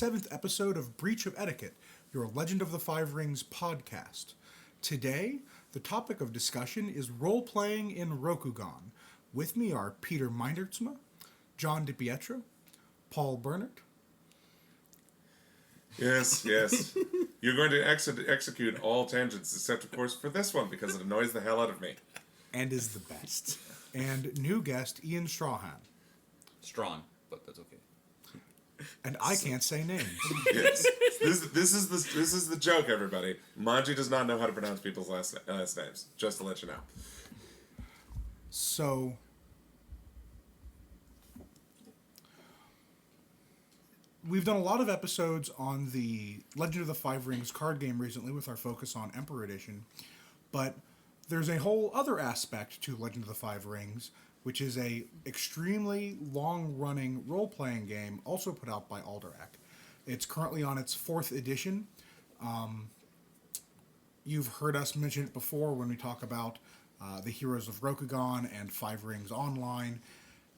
27th episode of Breach of Etiquette, your Legend of the Five Rings podcast. Today, the topic of discussion is role-playing in Rokugan. With me are Peter Meindertsma, John DiPietro, Paul Bernert. Yes. You're going to execute all tangents, except, of course, for this one, because it annoys the hell out of me. And is the best. And new guest, Ian Strawhan. Strong, but that's okay. And I can't say names. Yes. This is the joke, everybody. Manji does not know how to pronounce people's last names, just to let you know. So, we've done a lot of episodes on the Legend of the Five Rings card game recently with our focus on Emperor Edition, but there's a whole other aspect to Legend of the Five Rings, which is a extremely long-running role-playing game also put out by Alderac. It's currently on its 4th edition. You've heard us mention it before when we talk about the Heroes of Rokugan and Five Rings Online.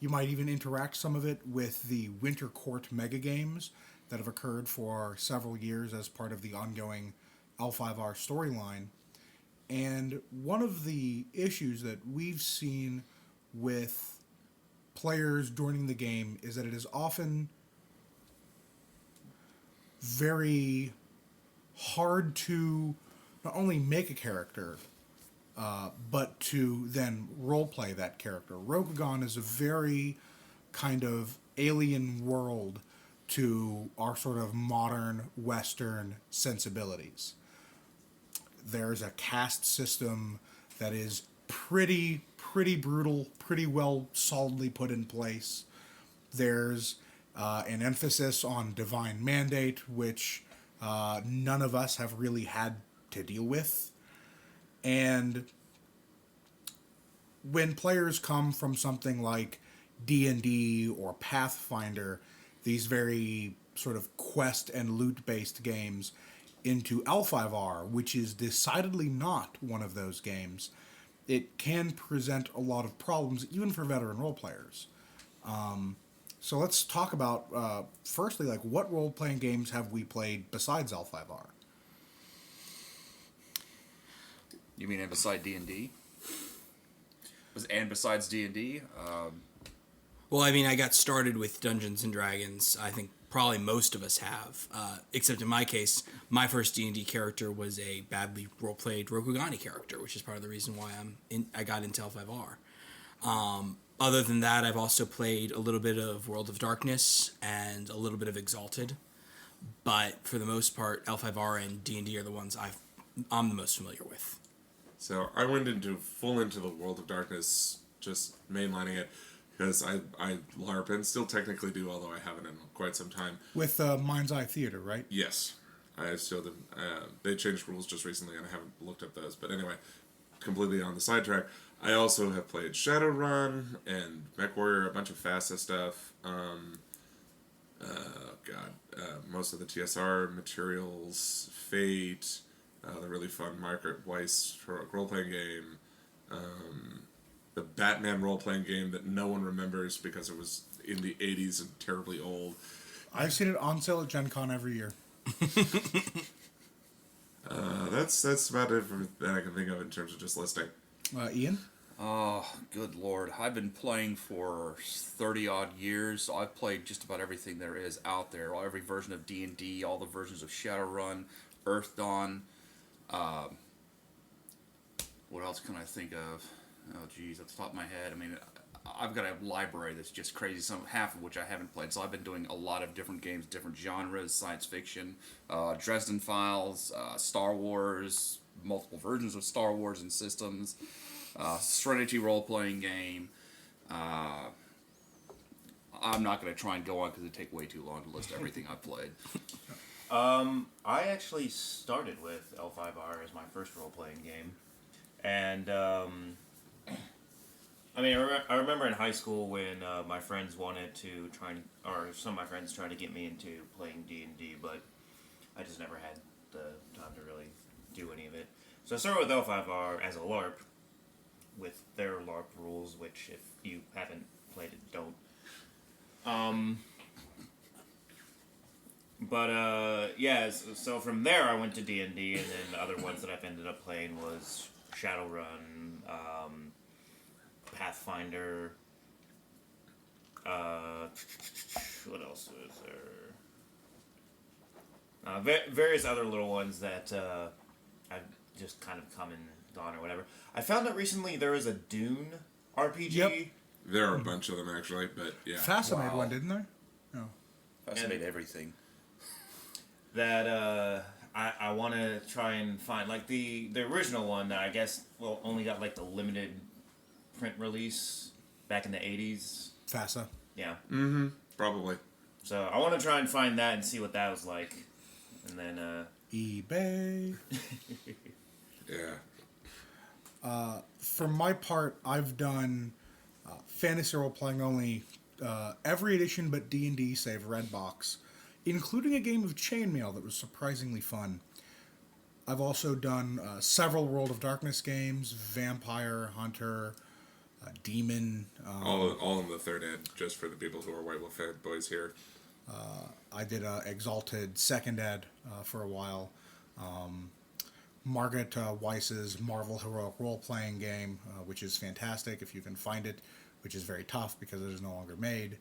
You might even interact some of it with the Winter Court mega games that have occurred for several years as part of the ongoing L5R storyline. And one of the issues that we've seen with players joining the game is that it is often very hard to not only make a character, but to then roleplay that character. Rokugan is a very kind of alien world to our sort of modern Western sensibilities. There's a caste system that is pretty brutal, pretty well solidly put in place. There's an emphasis on divine mandate, which none of us have really had to deal with. And when players come from something like D&D or Pathfinder, these very sort of quest and loot-based games, into L5R, which is decidedly not one of those games, it can present a lot of problems, even for veteran role players. So let's talk about, firstly, like, what role-playing games have we played besides L5R? You mean and beside D&D? And besides D&D? Well, I mean, I got started with Dungeons & Dragons. I think probably most of us have, except in my case, my first D&D character was a badly role-played Rokugani character, which is part of the reason why I got into L5R. Other than that, I've also played a little bit of World of Darkness and a little bit of Exalted, but for the most part, L5R and D&D are the ones I'm the most familiar with. So I went into the World of Darkness, just mainlining it, because I LARP and still technically do, although I haven't in quite some time. With Mind's Eye Theater, right? Yes. I still did. They changed rules just recently, and I haven't looked up those. But anyway, completely on the sidetrack. I also have played Shadowrun and MechWarrior, a bunch of FASA stuff. Most of the TSR materials, Fate, the really fun Margaret Weiss role-playing game, the Batman role-playing game that no one remembers because it was in the 80s and terribly old. I've seen it on sale at Gen Con every year. That's about it that I can think of in terms of just listing. Ian? Oh, good lord. I've been playing for 30-odd years, so I've played just about everything there is out there. Every version of D&D, all the versions of Shadowrun, Earth Dawn. What else can I think of? Oh, geez, off the top of my head. I mean, I've got a library that's just crazy, half of which I haven't played. So I've been doing a lot of different games, different genres, science fiction, Dresden Files, Star Wars, multiple versions of Star Wars and systems, Serenity role-playing game. I'm not going to try and go on because it'd take way too long to list everything I've played. I actually started with L5R as my first role-playing game. And, I mean, I remember in high school when my friends wanted to or some of my friends tried to get me into playing D&D, but I just never had the time to really do any of it. So I started with L5R as a LARP, with their LARP rules, which if you haven't played it, don't. But yeah, so from there I went to D&D, and then the other ones that I've ended up playing was Shadowrun, Pathfinder. What else is there? Various other little ones that I've just kind of come and gone or whatever. I found out recently there was a Dune RPG. Yep. There are a bunch of them actually, but yeah. Fascinated Wow. one, didn't they? No. Fascinate everything. That I want to try and find, like the original one that I guess only got like the limited print release back in the 80s. FASA. Yeah. Probably. So I want to try and find that and see what that was like, and then eBay. Yeah. For my part, I've done fantasy role playing only every edition but D&D save Redbox, including a game of Chainmail that was surprisingly fun. I've also done several World of Darkness games, Vampire, Hunter, Demon. All in the third ed, just for the people who are White Wolf fanboys here. I did Exalted second ed for a while. Margaret Weiss's Marvel Heroic Role-Playing game, which is fantastic if you can find it, which is very tough because it is no longer made.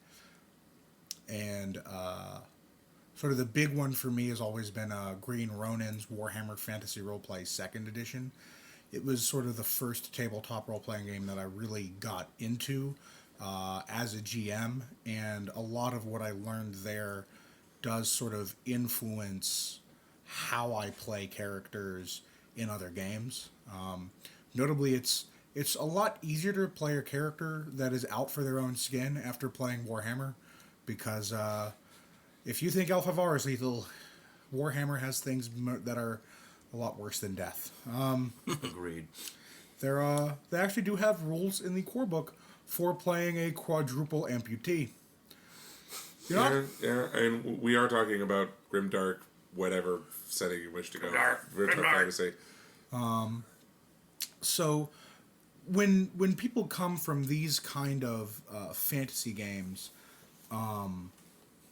And sort of the big one for me has always been Green Ronin's Warhammer Fantasy Roleplay second edition. It was sort of the first tabletop role-playing game that I really got into as a GM, and a lot of what I learned there does sort of influence how I play characters in other games. Notably, it's a lot easier to play a character that is out for their own skin after playing Warhammer, because if you think L5R is lethal, Warhammer has things that are a lot worse than death. Agreed. They actually do have rules in the core book for playing a quadruple amputee. You know? Yeah, and we are talking about grimdark, whatever setting you wish to go. Grimdark fantasy. So when people come from these kind of fantasy games, and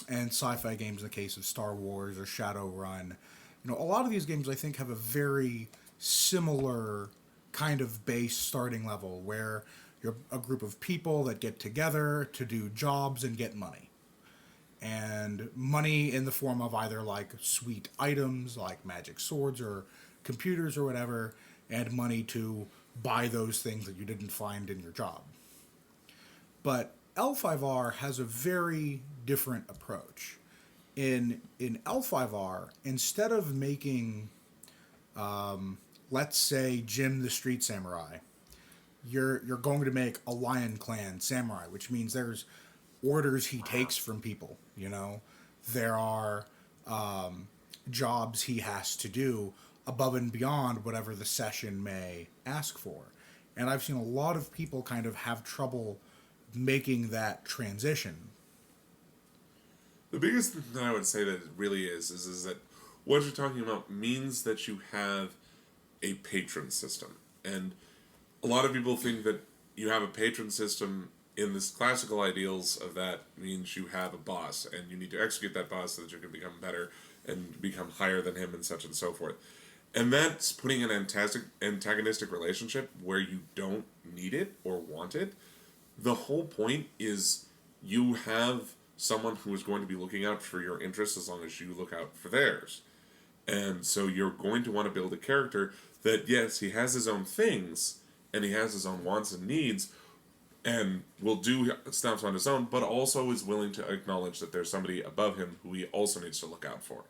sci-fi games in the case of Star Wars or Shadowrun, a lot of these games I think have a very similar kind of base starting level where you're a group of people that get together to do jobs and get money. And money in the form of either like sweet items like magic swords or computers or whatever, and money to buy those things that you didn't find in your job. But L5R has a very different approach. In L5R, instead of making, let's say, Jim the Street Samurai, you're going to make a Lion Clan Samurai, which means there's orders he takes from people, There are jobs he has to do above and beyond whatever the session may ask for. And I've seen a lot of people kind of have trouble making that transition. The biggest thing that I would say that it really is that what you're talking about means that you have a patron system. And a lot of people think that you have a patron system in this classical ideals of that means you have a boss and you need to execute that boss so that you can become better and become higher than him and such and so forth. And that's putting an antagonistic relationship where you don't need it or want it. The whole point is you have someone who is going to be looking out for your interests as long as you look out for theirs. And so you're going to want to build a character that, yes, he has his own things and he has his own wants and needs and will do stuff on his own, but also is willing to acknowledge that there's somebody above him who he also needs to look out for.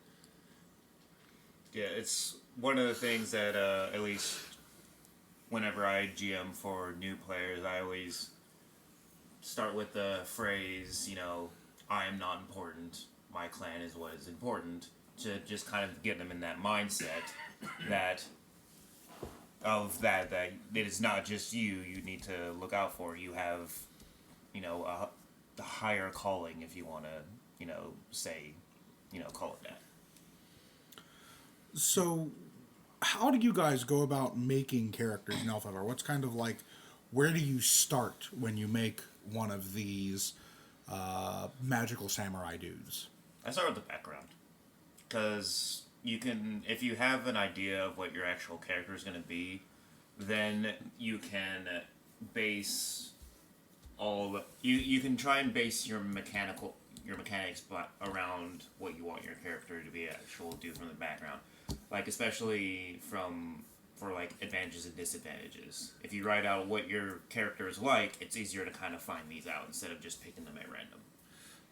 Yeah, it's one of the things that at least whenever I GM for new players, I always start with the phrase, I am not important, my clan is what is important, to just kind of get them in that mindset that it is not just you need to look out for. You have, the higher calling, if you want to, call it that. So, how do you guys go about making characters in L5R? What's kind of like, where do you start when you make one of these magical samurai dudes? I start with the background. because you can, if you have an idea of what your actual character is going to be, then you can base you can try and base your mechanics around what you want your character to be actual do from the background, like especially for like advantages and disadvantages. If you write out what your character is like, it's easier to kind of find these out instead of just picking them at random.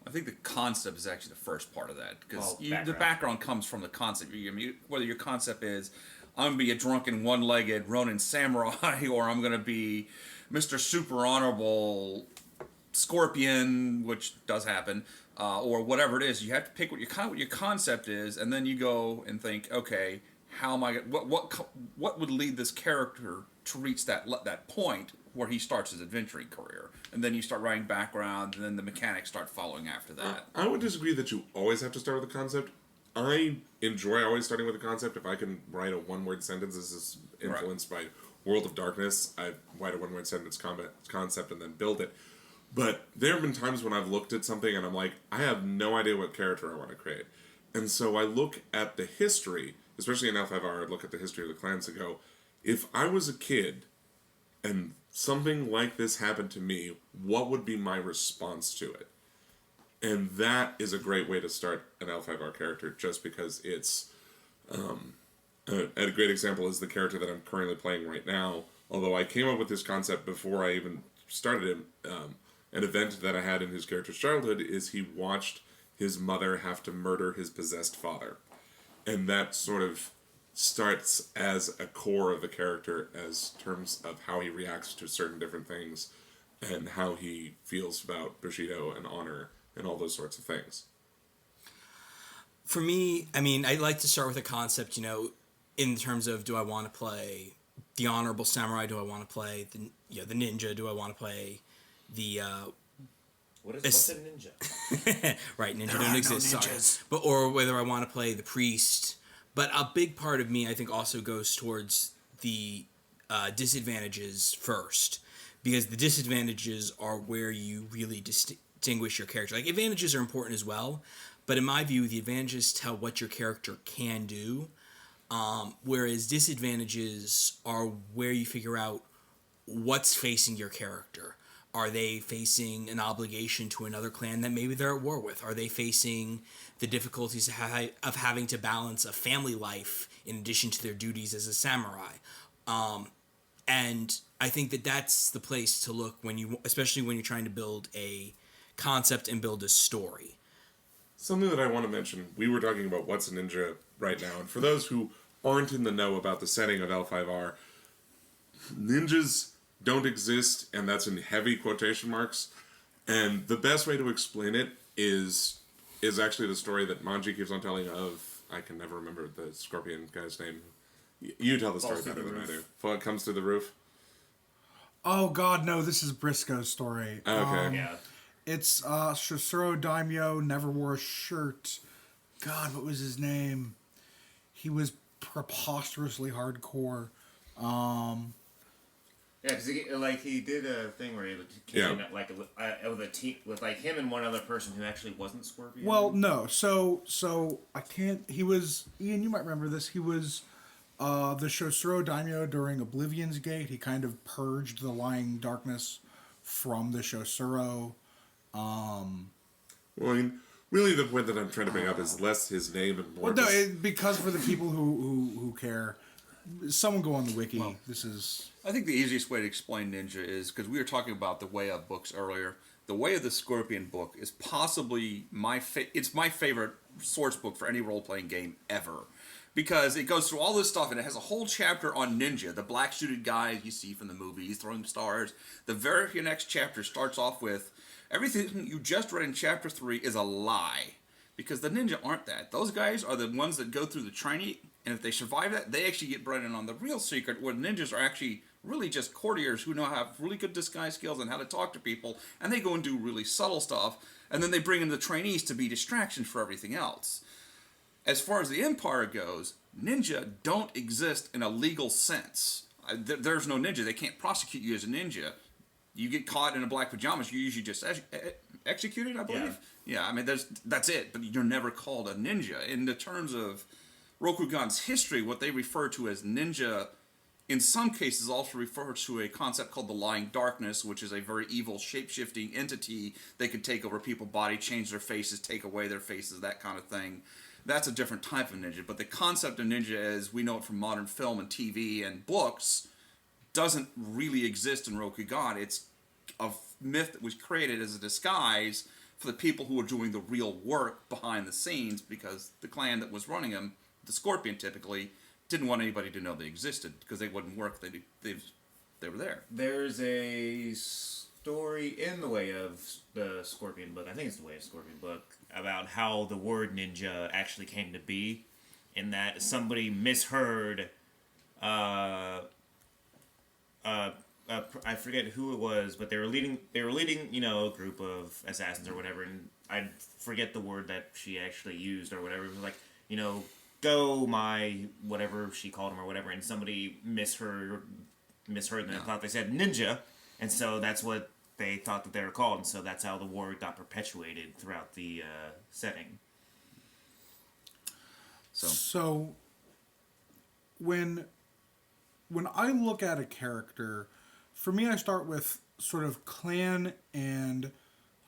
I think the concept is actually the first part of that, because the Background. background comes from the concept. Whether your concept is, I'm going to be a drunken, one-legged Ronin samurai, or I'm going to be Mr. Super Honorable Scorpion, which does happen, or whatever it is. You have to pick what your concept is, and then you go and think, okay, how am I? What would lead this character to reach that point where he starts his adventuring career? And then you start writing background, and then the mechanics start following after that. I would disagree that you always have to start with a concept. I enjoy always starting with a concept. If I can write a one-word sentence, this is influenced by World of Darkness. I write a one-word sentence concept and then build it. But there have been times when I've looked at something and I'm like, I have no idea what character I want to create. And so I look at the history, especially in L5R, I look at the history of the clans and go, if I was a kid and something like this happened to me, what would be my response to it? And that is a great way to start an L5R character, just because it's a great example is the character that I'm currently playing right now. Although I came up with this concept before I even started him. An event that I had in his character's childhood is he watched his mother have to murder his possessed father. And that sort of starts as a core of the character as terms of how he reacts to certain different things and how he feels about Bushido and honor and all those sorts of things. For me, I mean, I like to start with a concept, in terms of, do I want to play the honorable samurai? Do I want to play the ninja? Do I want to play the What's a ninja? right, ninja don't exist. Sorry. But or whether I want to play the priest. But a big part of me, I think, also goes towards the disadvantages first, because the disadvantages are where you really distinguish your character. Like, advantages are important as well, but in my view, the advantages tell what your character can do, whereas disadvantages are where you figure out what's facing your character. Are they facing an obligation to another clan that maybe they're at war with? Are they facing the difficulties of having to balance a family life in addition to their duties as a samurai? And I think that that's the place to look especially when you're trying to build a concept and build a story. Something that I want to mention, we were talking about what's a ninja right now, and for those who aren't in the know about the setting of L5R, ninjas don't exist, and that's in heavy quotation marks. And the best way to explain it is actually the story that Manji keeps on telling of, I can never remember the Scorpion guy's name. You tell the story better than I do. What comes to the roof? Oh God, no! This is Briscoe's story. Okay. Yeah. It's Shosuro Daimyo never wore a shirt. God, what was his name? He was preposterously hardcore. Yeah, because he did a thing where he came in with a team with like him and one other person who actually wasn't Scorpion. Well, no. So I can't. He was Ian. You might remember this. He was the Shosuro Daimyo during Oblivion's Gate. He kind of purged the lying darkness from the Shosuro. Well, I mean, really the point that I'm trying to bring up is less his name and more... Well, no, because for the people who care, someone go on the wiki. This is... I think the easiest way to explain ninja is, because we were talking about the Way of books earlier, the Way of the Scorpion book is possibly it's my favorite source book for any role-playing game ever. Because it goes through all this stuff, and it has a whole chapter on ninja, the black-suited guy you see from the movies, throwing stars. The very next chapter starts off with, everything you just read in chapter 3 is a lie. Because the ninja aren't that. Those guys are the ones that go through the training, and if they survive that, they actually get brought in on the real secret, where ninjas are actually really just courtiers who have really good disguise skills and how to talk to people, and they go and do really subtle stuff, and then they bring in the trainees to be distractions for everything else. As far as the Empire goes, ninja don't exist in a legal sense. There's no ninja. They can't prosecute you as a ninja. You get caught in a black pajamas, you usually just executed, I believe. Yeah, I mean, that's it. But you're never called a ninja. In the terms of Rokugan's history, what they refer to as ninja, in some cases, also refer to a concept called the Lying Darkness, which is a very evil, shape-shifting entity. They could take over people's body, change their faces, take away their faces, that kind of thing. That's a different type of ninja. But the concept of ninja, as we know it from modern film and TV and books, doesn't really exist in Rokugan. It's a myth that was created as a disguise for the people who were doing the real work behind the scenes, because the clan that was running them, the Scorpion typically, didn't want anybody to know they existed because they wouldn't work. They were there. There's a story in the Way of the Scorpion book, I think it's the Way of Scorpion book, about how the word ninja actually came to be, in that somebody misheard. I forget who it was, but they were leading, a group of assassins or whatever, and I forget the word that she actually used or whatever. It was like, go my whatever she called him or whatever, and somebody misheard and they thought they said ninja, and so that's what they thought that they were called, and so that's how the word got perpetuated throughout the setting. So when I look at a character, for me, I start with sort of clan and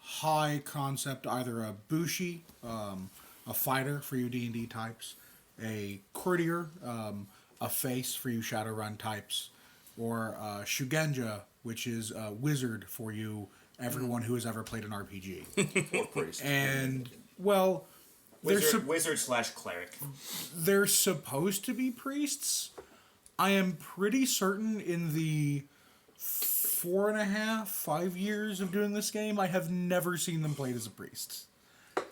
high concept, either a bushi, a fighter for you D&D types, a courtier, a face for you Shadowrun types, or Shugenja, which is a wizard for you, everyone who has ever played an RPG. Or priest. And, well, Wizard/cleric. they're supposed to be priests. I am pretty certain in the 4.5, 5 years of doing this game, I have never seen them played as a priest.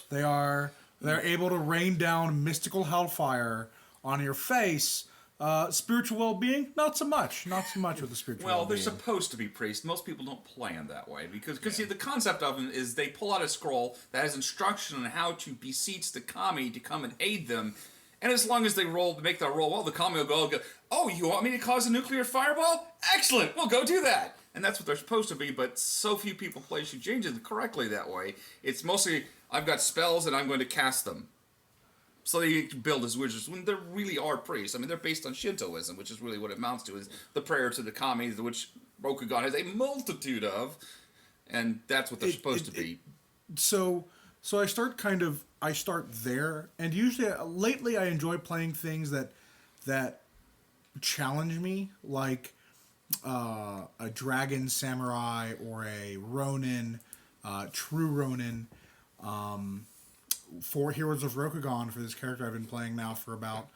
They're able to rain down mystical hellfire on your face. Spiritual well-being, not so much. Not so much with the spiritual Well, they're well-being. supposed to be priests. Most people don't plan that way because see, the concept of them is they pull out a scroll that has instruction on how to beseech the kami to come and aid them. And as long as they make that roll well, the kami will go, oh, you want me to cause a nuclear fireball? Excellent, we'll go do that. And that's what they're supposed to be, but so few people play Shugenja correctly that way. It's mostly, I've got spells and I'm going to cast them. So they build as wizards when they really are priests. I mean, they're based on Shintoism, which is really what it amounts to, is the prayer to the kami, which Rokugan has a multitude of, and that's what they're supposed to be. So I start there, and usually lately I enjoy playing things that challenge me, like a dragon samurai or a ronin, true ronin. For Heroes of Rokugan, for this character I've been playing now for about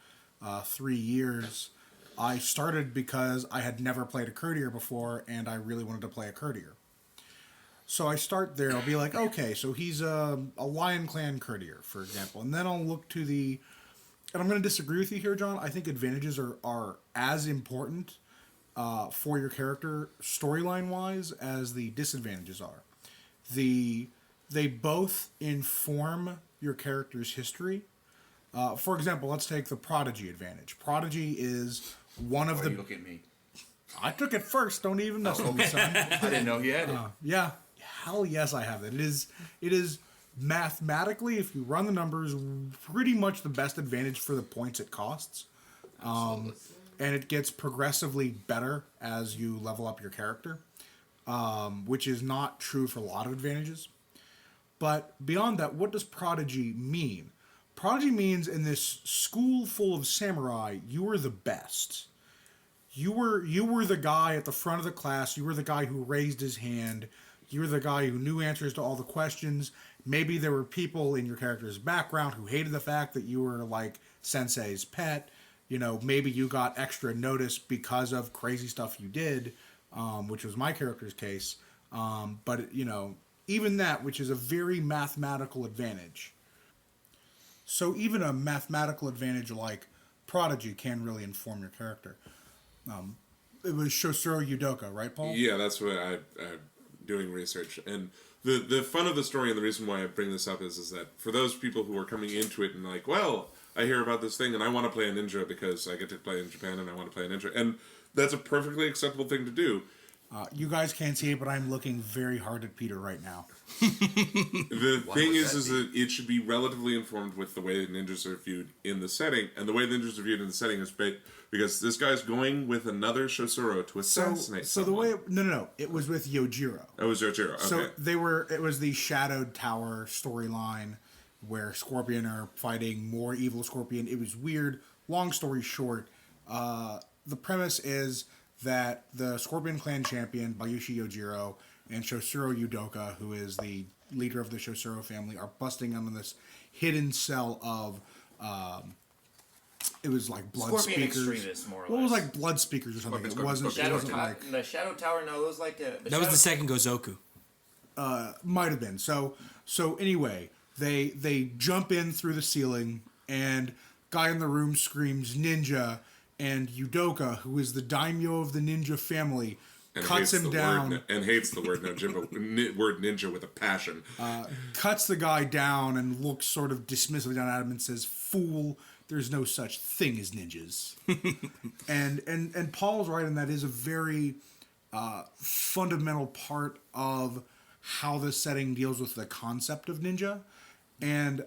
3 years, I started because I had never played a courtier before, and I really wanted to play a courtier. So I start there. I'll be like, okay, so he's a Lion Clan courtier, for example. And then I'll look to and I'm going to disagree with you here, John. I think advantages are as important for your character, storyline-wise, as the disadvantages are. They both inform your character's history. For example, let's take the Prodigy advantage. Prodigy is one of Why the... you look at me? I took it first. Don't even mess with me, son. I didn't know he had it. Yeah, hell yes, I have it. It is mathematically, if you run the numbers, pretty much the best advantage for the points it costs. And it gets progressively better as you level up your character, which is not true for a lot of advantages. But beyond that, what does Prodigy mean? Prodigy means in this school full of samurai, you were the best. You were the guy at the front of the class. You were the guy who raised his hand. You were the guy who knew answers to all the questions. Maybe there were people in your character's background who hated the fact that you were like Sensei's pet. Maybe you got extra notice because of crazy stuff you did, which was my character's case. But even that, which is a very mathematical advantage. So even a mathematical advantage like Prodigy can really inform your character. It was Shosuro Yudoka, right, Paul? Yeah, that's what I'm doing research. And the fun of the story and the reason why I bring this up is that for those people who are coming into it and like, well, I hear about this thing and I want to play a ninja because I get to play in Japan and I want to play a ninja. And that's a perfectly acceptable thing to do. You guys can't see it, but I'm looking very hard at Peter right now. The thing would is that that it should be relatively informed with the way ninjas are viewed in the setting, and the way ninjas are viewed in the setting is because this guy's going with another Shosuro to assassinate So the someone. way no, it was with Yojiro. Oh, was Yojiro. Okay. So it was the Shadowed Tower storyline where Scorpion are fighting more evil Scorpion. It was weird. Long story short, the premise is that the Scorpion Clan champion, Bayushi Yojiro, and Shosuro Yudoka, who is the leader of the Shosuro family, are busting into this hidden cell of it was like blood Scorpion speakers. extremists, more or Well, it was less. like blood speakers or something. Scorpion, It Scorpion, wasn't. Scorpion. It wasn't Shadow like the Shadow Tower. No, it was like That was the second Gozoku. might have been. So anyway, they jump in through the ceiling, and guy in the room screams ninja, and Yudoka, who is the daimyo of the ninja family, and cuts hates him the down. word, and hates the word ninja, word ninja with a passion. Cuts the guy down and looks sort of dismissively down at him and says, "Fool, there's no such thing as ninjas." and Paul's right, and that is a very fundamental part of how this setting deals with the concept of ninja, and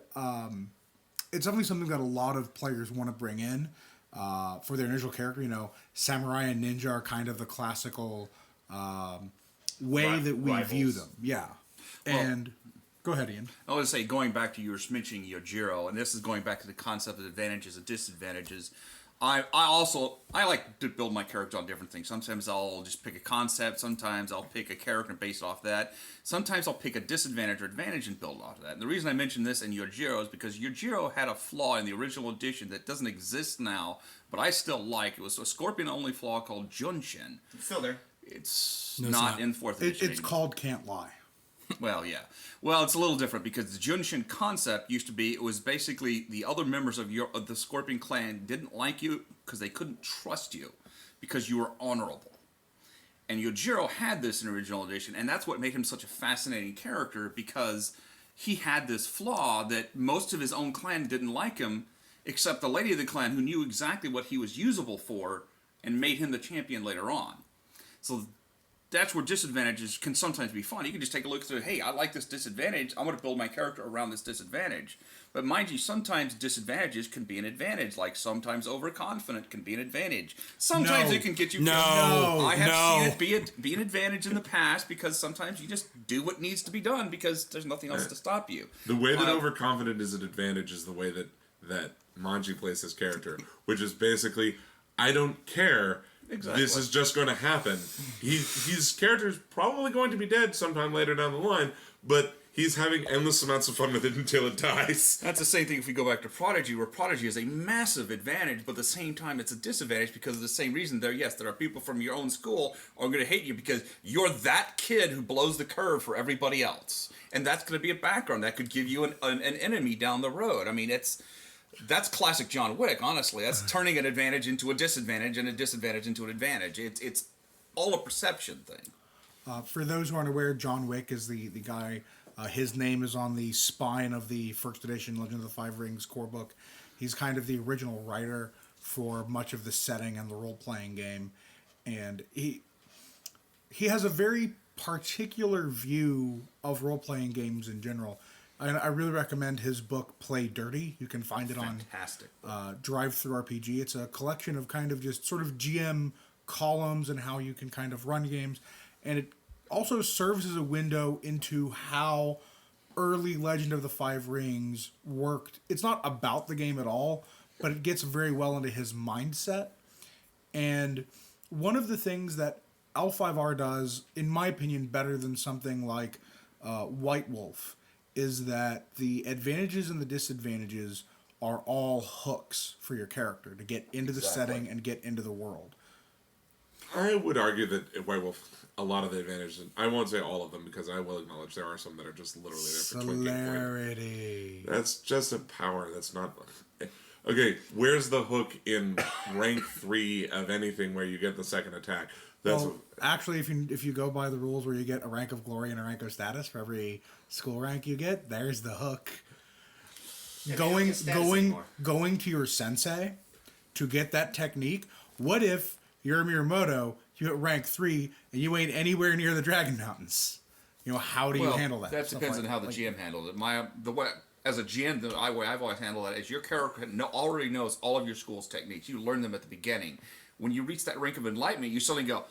it's definitely something that a lot of players want to bring in for their initial character. You know, samurai and ninja are kind of the classical way that we view Rivals. them. Yeah, and go ahead, Ian. I want to say, going back to you were mentioning Yojiro, and this is going back to the concept of advantages and disadvantages. I like to build my character on different things. Sometimes I'll just pick a concept. Sometimes I'll pick a character based off that. Sometimes I'll pick a disadvantage or advantage and build off of that. And the reason I mention this in Yojiro is because Yojiro had a flaw in the original edition that doesn't exist now, but I still like. It was a Scorpion-only flaw called Junshin. Still there. It's No, it's not not. in 4th edition It's anymore. called Can't Lie. Well, yeah. Well, it's a little different because the Junshin concept used to be it was basically the other members of the Scorpion clan didn't like you because they couldn't trust you because you were honorable. And Yojiro had this in original edition, and that's what made him such a fascinating character because he had this flaw that most of his own clan didn't like him, except the lady of the clan who knew exactly what he was usable for and made him the champion later on. So that's where disadvantages can sometimes be fun. You can just take a look and say, hey, I like this disadvantage. I'm going to build my character around this disadvantage. But mind you, sometimes disadvantages can be an advantage. Like sometimes overconfident can be an advantage. Sometimes No. it can get you... No. I have No. seen it be an advantage in the past because sometimes you just do what needs to be done because there's nothing else to stop you. The way that overconfident is an advantage is the way that Manji plays his character, which is basically, I don't care. Exactly. This is just going to happen. His character's probably going to be dead sometime later down the line, but he's having endless amounts of fun with it until it dies. That's the same thing if we go back to Prodigy, where Prodigy is a massive advantage, but at the same time it's a disadvantage because of the same reason. There are people from your own school who are going to hate you because you're that kid who blows the curve for everybody else. And that's going to be a background. That could give you an enemy down the road. I mean, that's classic John Wick, honestly. That's turning an advantage into a disadvantage and a disadvantage into an advantage. It's all a perception thing. For those who aren't aware, John Wick is the guy. His name is on the spine of the first edition Legend of the Five Rings core book. He's kind of the original writer for much of the setting and the role-playing game. And he has a very particular view of role-playing games in general. And I really recommend his book, Play Dirty. You can find it Fantastic. on Drive Through RPG. It's a collection of kind of just sort of GM columns and how you can kind of run games. And it also serves as a window into how early Legend of the Five Rings worked. It's not about the game at all, but it gets very well into his mindset. And one of the things that L5R does, in my opinion, better than something like White Wolf, is that the advantages and the disadvantages are all hooks for your character to get into the setting and get into the world. I would argue that White Wolf, a lot of the advantages, I won't say all of them because I will acknowledge there are some that are just literally there for twinking point. Celerity. That's just a power. That's not. Okay, where's the hook in rank 3 of anything where you get the second attack? That's Well, actually, if you go by the rules where you get a rank of glory and a rank of status for every school rank you get, there's the hook. Yeah, they don't get status anymore. Going to your sensei to get that technique. What if you're Miyamoto? you hit rank 3 and you ain't anywhere near the Dragon Mountains. You know, how do you handle that? That Stuff depends like- on how the like- GM handled it. The way as a GM, the way I've always handled that is your character already knows all of your school's techniques. You learn them at the beginning. When you reach that rank of enlightenment, you suddenly go,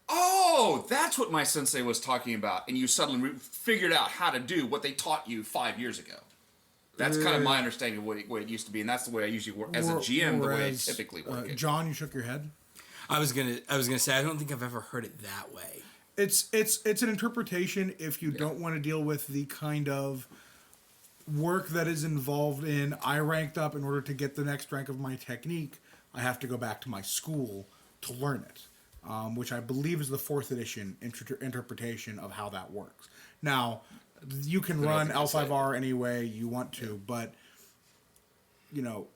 "Oh, that's what my sensei was talking about," and you suddenly figured out how to do what they taught you 5 years ago. That's kind of my understanding of what it used to be, and that's the way I usually work as a GM. The way I Whereas, typically work it. John, you shook your head. I was gonna say I don't think I've ever heard it that way. It's an interpretation if you don't want to deal with the kind of work that is involved in I ranked up in order to get the next rank of my technique. I have to go back to my school to learn it, which I believe is the 4th edition interpretation of how that works. Now, you can run L5R any way you want to, but you know,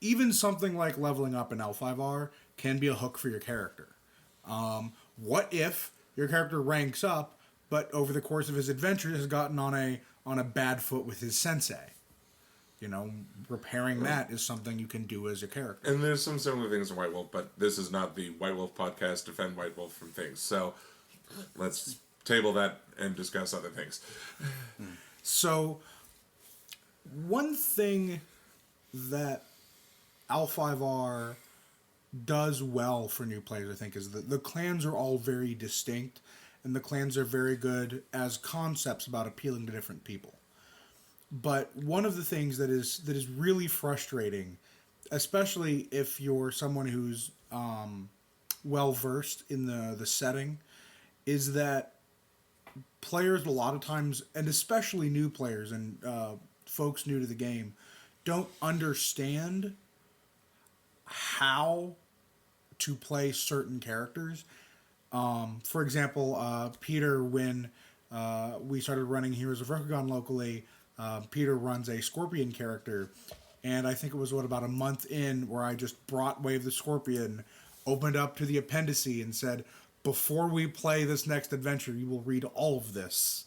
even something like leveling up in L5R can be a hook for your character. What if your character ranks up, but over the course of his adventure has gotten on a bad foot with his sensei? You know, repairing that is something you can do as a character. And there's some similar things in White Wolf, but this is not the White Wolf podcast. Defend White Wolf from things. So let's table that and discuss other things. So, one thing that L5R does well for new players, I think, is that the clans are all very distinct, and the clans are very good as concepts about appealing to different people. But one of the things that is really frustrating, especially if you're someone who's well versed in the setting, is that players a lot of times, and especially new players and folks new to the game, don't understand how to play certain characters. For example, Peter, when we started running Heroes of Rokugan locally, Peter runs a Scorpion character, and I think it was about a month in where I just brought Wave the Scorpion, opened up to the appendice, and said, "Before we play this next adventure, you will read all of this,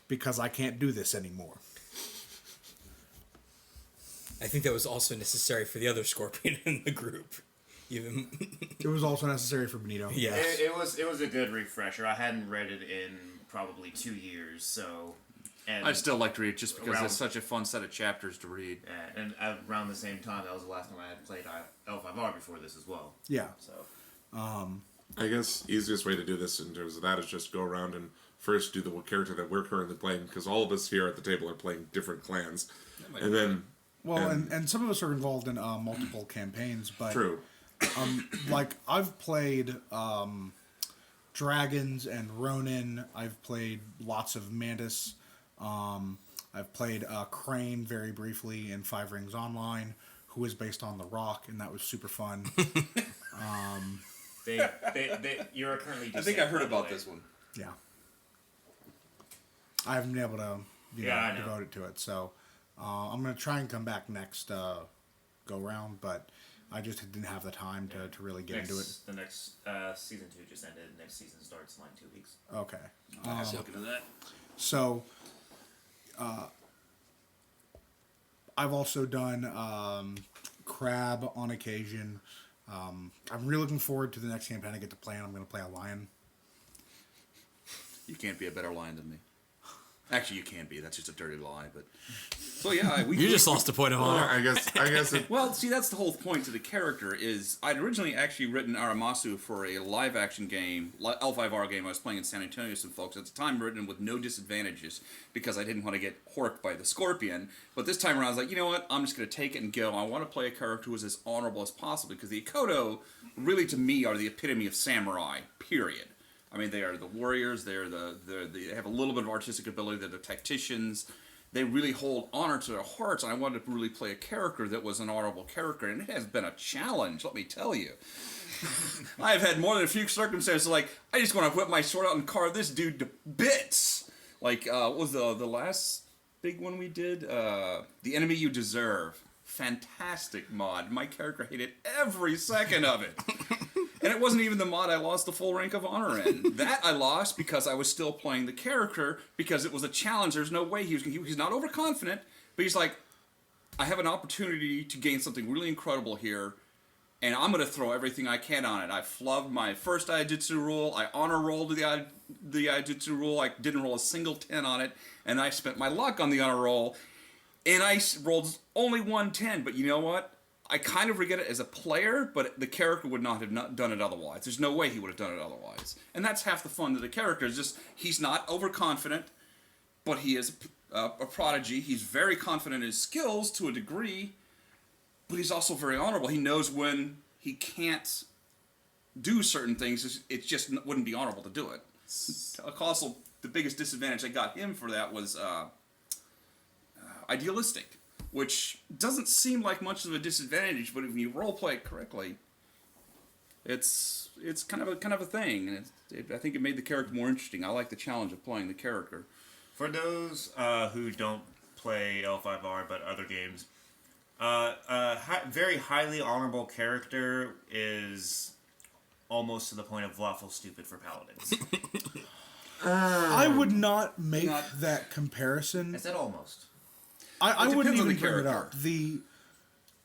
because I can't do this anymore." I think that was also necessary for the other Scorpion in the group. Even It was also necessary for Benito. yeah. It was a good refresher. I hadn't read it in probably 2 years, so. And I'd still like to read it just because Around- it's such a fun set of chapters to read. and around the same time, that was the last time I had played L5R before this as well. Yeah. So I guess easiest way to do this in terms of that is just go around and first do the character that we're currently playing, because all of us here at the table are playing different clans, and then Well, and some of us are involved in multiple campaigns, but true. like I've played Dragons and Ronin. I've played lots of Mantis. I've played Crane very briefly in Five Rings Online, who is based on The Rock, and that was super fun. You're currently. I think I heard disabled, about by the way. this one. Yeah. I haven't been able to I know. devote it to it, so I'm going to try and come back next go round, but I just didn't have the time to really get into it. The next season 2 just ended. Next season starts in like 2 weeks. Okay. Looking at that. So, I've also done Crab on occasion. I'm really looking forward to the next campaign I get to play, and I'm going to play a lion. You can't be a better lion than me. Actually, you can be. That's just a dirty lie. But so yeah, You just lost a point of honor. I guess it, Well, see, that's the whole point to the character. Is I'd originally actually written Aramasu for a live action game, L5R game I was playing in San Antonio with some folks at the time, written with no disadvantages because I didn't want to get horked by the Scorpion. But this time around, I was like, you know what? I'm just going to take it and go. I want to play a character who is as honorable as possible because the Ikoto, really to me, are the epitome of samurai. Period. I mean, they are the warriors. They have a little bit of artistic ability. They're the tacticians. They really hold honor to their hearts. And I wanted to really play a character that was an honorable character, and it has been a challenge. Let me tell you. I've had more than a few circumstances like I just want to whip my sword out and carve this dude to bits. Like what was the last big one we did? The Enemy You Deserve. Fantastic mod. My character hated every second of it. And it wasn't even the mod I lost the full rank of honor in. That I lost because I was still playing the character because it was a challenge. There's no way he's not overconfident, but he's like, I have an opportunity to gain something really incredible here. and I'm going to throw everything I can on it. I flubbed my first Aijutsu rule. I honor rolled the Aijutsu rule. I didn't roll a single 10 on it, and I spent my luck on the honor roll, and I rolled only 1 10. But you know what? I kind of regret it as a player, but the character would not have not done it otherwise. There's no way he would have done it otherwise. And that's half the fun of the character. Is just he's not overconfident, but he is a prodigy. He's very confident in his skills to a degree, but he's also very honorable. He knows when he can't do certain things. It just wouldn't be honorable to do it. Also, the biggest disadvantage I got him for that was idealistic, which doesn't seem like much of a disadvantage, but if you roleplay it correctly, it's kind of a thing, and I think it made the character more interesting. I like the challenge of playing the character. For those who don't play L5R but other games, very highly honorable character is almost to the point of lawful stupid for paladins. I would not make that comparison. I said almost. I It wouldn't depends on even the bring it character. up.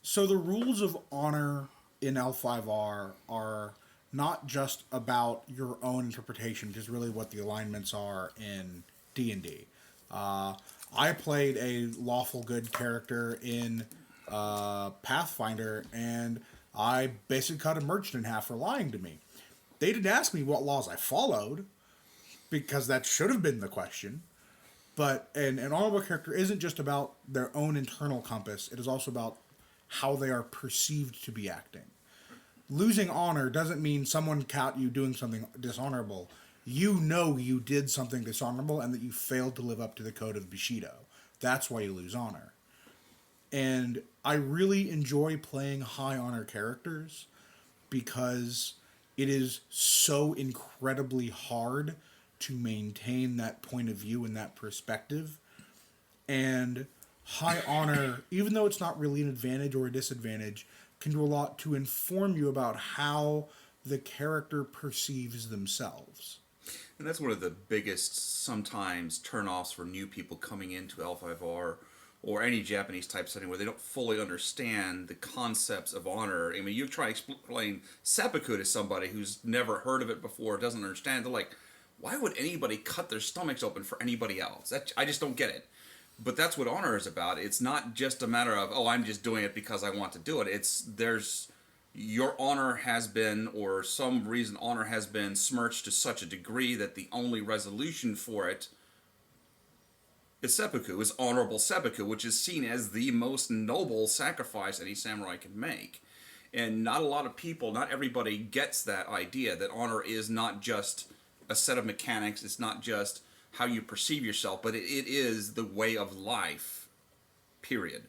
So the rules of honor in L5R are not just about your own interpretation, which is really what the alignments are in D&D. I played a lawful good character in Pathfinder, and I basically cut a merchant in half for lying to me. They didn't ask me what laws I followed, because that should have been the question. But an honorable character isn't just about their own internal compass. It is also about how they are perceived to be acting. Losing honor doesn't mean someone caught you doing something dishonorable. You know you did something dishonorable and that you failed to live up to the code of Bushido. That's why you lose honor. And I really enjoy playing high honor characters because it is so incredibly hard to maintain that point of view and that perspective. And high honor, even though it's not really an advantage or a disadvantage, can do a lot to inform you about how the character perceives themselves. And that's one of the biggest sometimes turnoffs for new people coming into L5R or any Japanese type setting where they don't fully understand the concepts of honor. I mean, you try to explain seppuku to somebody who's never heard of it before, doesn't understand. They're like, why would anybody cut their stomachs open for anybody else? I just don't get it. But that's what honor is about. It's not just a matter of, I'm just doing it because I want to do it. Your honor has been, or some reason honor has been smirched to such a degree that the only resolution for it is seppuku, is honorable seppuku, which is seen as the most noble sacrifice any samurai can make. And not a lot of people, not everybody gets that idea, that honor is not just a set of mechanics, it's not just how you perceive yourself, but it is the way of life, period.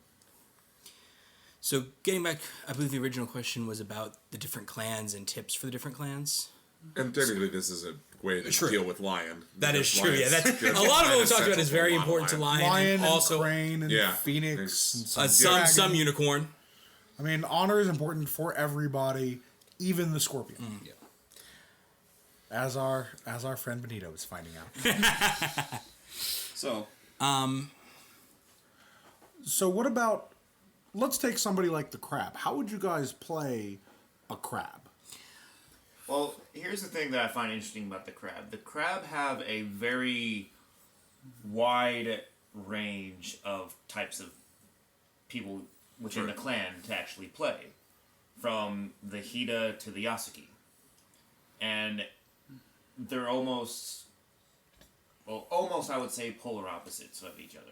So getting back, I believe the original question was about the different clans and tips for the different clans. And technically, this is a way to deal with lion. That is Because true. Yeah, lion's that's good. a lot of what we Lion talked about central is very a lot of important to lion. lion, Lion and and also crane and Yeah. phoenix and some dragon. unicorn. I mean, honor is important for everybody, even the scorpion. Yeah. As our friend Benito is finding out. So, So what about, let's take somebody like the crab. How would you guys play a crab? Well, here's the thing that I find interesting about the crab. The crab have a very wide range of types of people within the clan to actually play. From the Hida to the Yasuki. And they're almost I would say polar opposites of each other.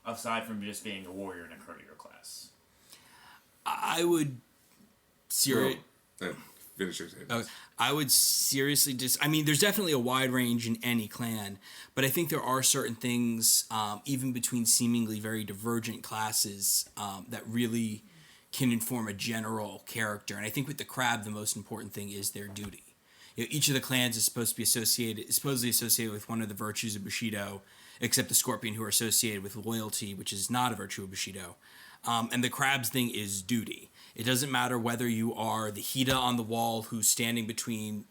Aside from just being a warrior and a courier class. I would seriously. Finish your statement. I would seriously I mean, there's definitely a wide range in any clan, but I think there are certain things, even between seemingly very divergent classes, that really can inform a general character. And I think with the crab, the most important thing is their duty. Each of the clans is supposedly associated with one of the virtues of Bushido, except the scorpion, who are associated with loyalty, which is not a virtue of Bushido. And the crab's thing is duty. It doesn't matter whether you are the Hida on the wall who's standing between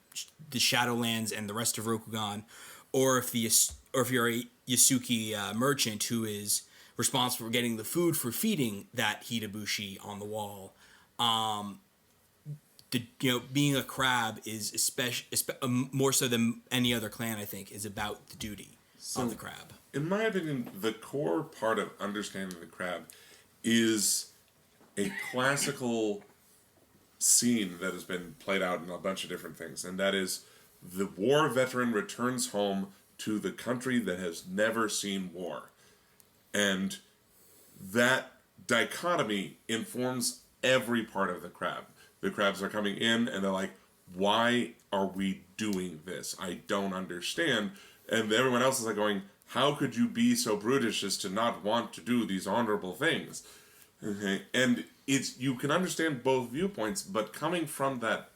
the Shadowlands and the rest of Rokugan, or if you're a Yasuki merchant who is responsible for getting the food for feeding that Hidabushi on the wall. being a crab is more so than any other clan. I think is about the duty of the crab. In my opinion, the core part of understanding the crab is a classical scene that has been played out in a bunch of different things, and that is the war veteran returns home to the country that has never seen war. And that dichotomy informs every part of the crab. The crabs are coming in and they're like, why are we doing this? I don't understand. And everyone else is like going, how could you be so brutish as to not want to do these honorable things? Okay. And you can understand both viewpoints, but coming from that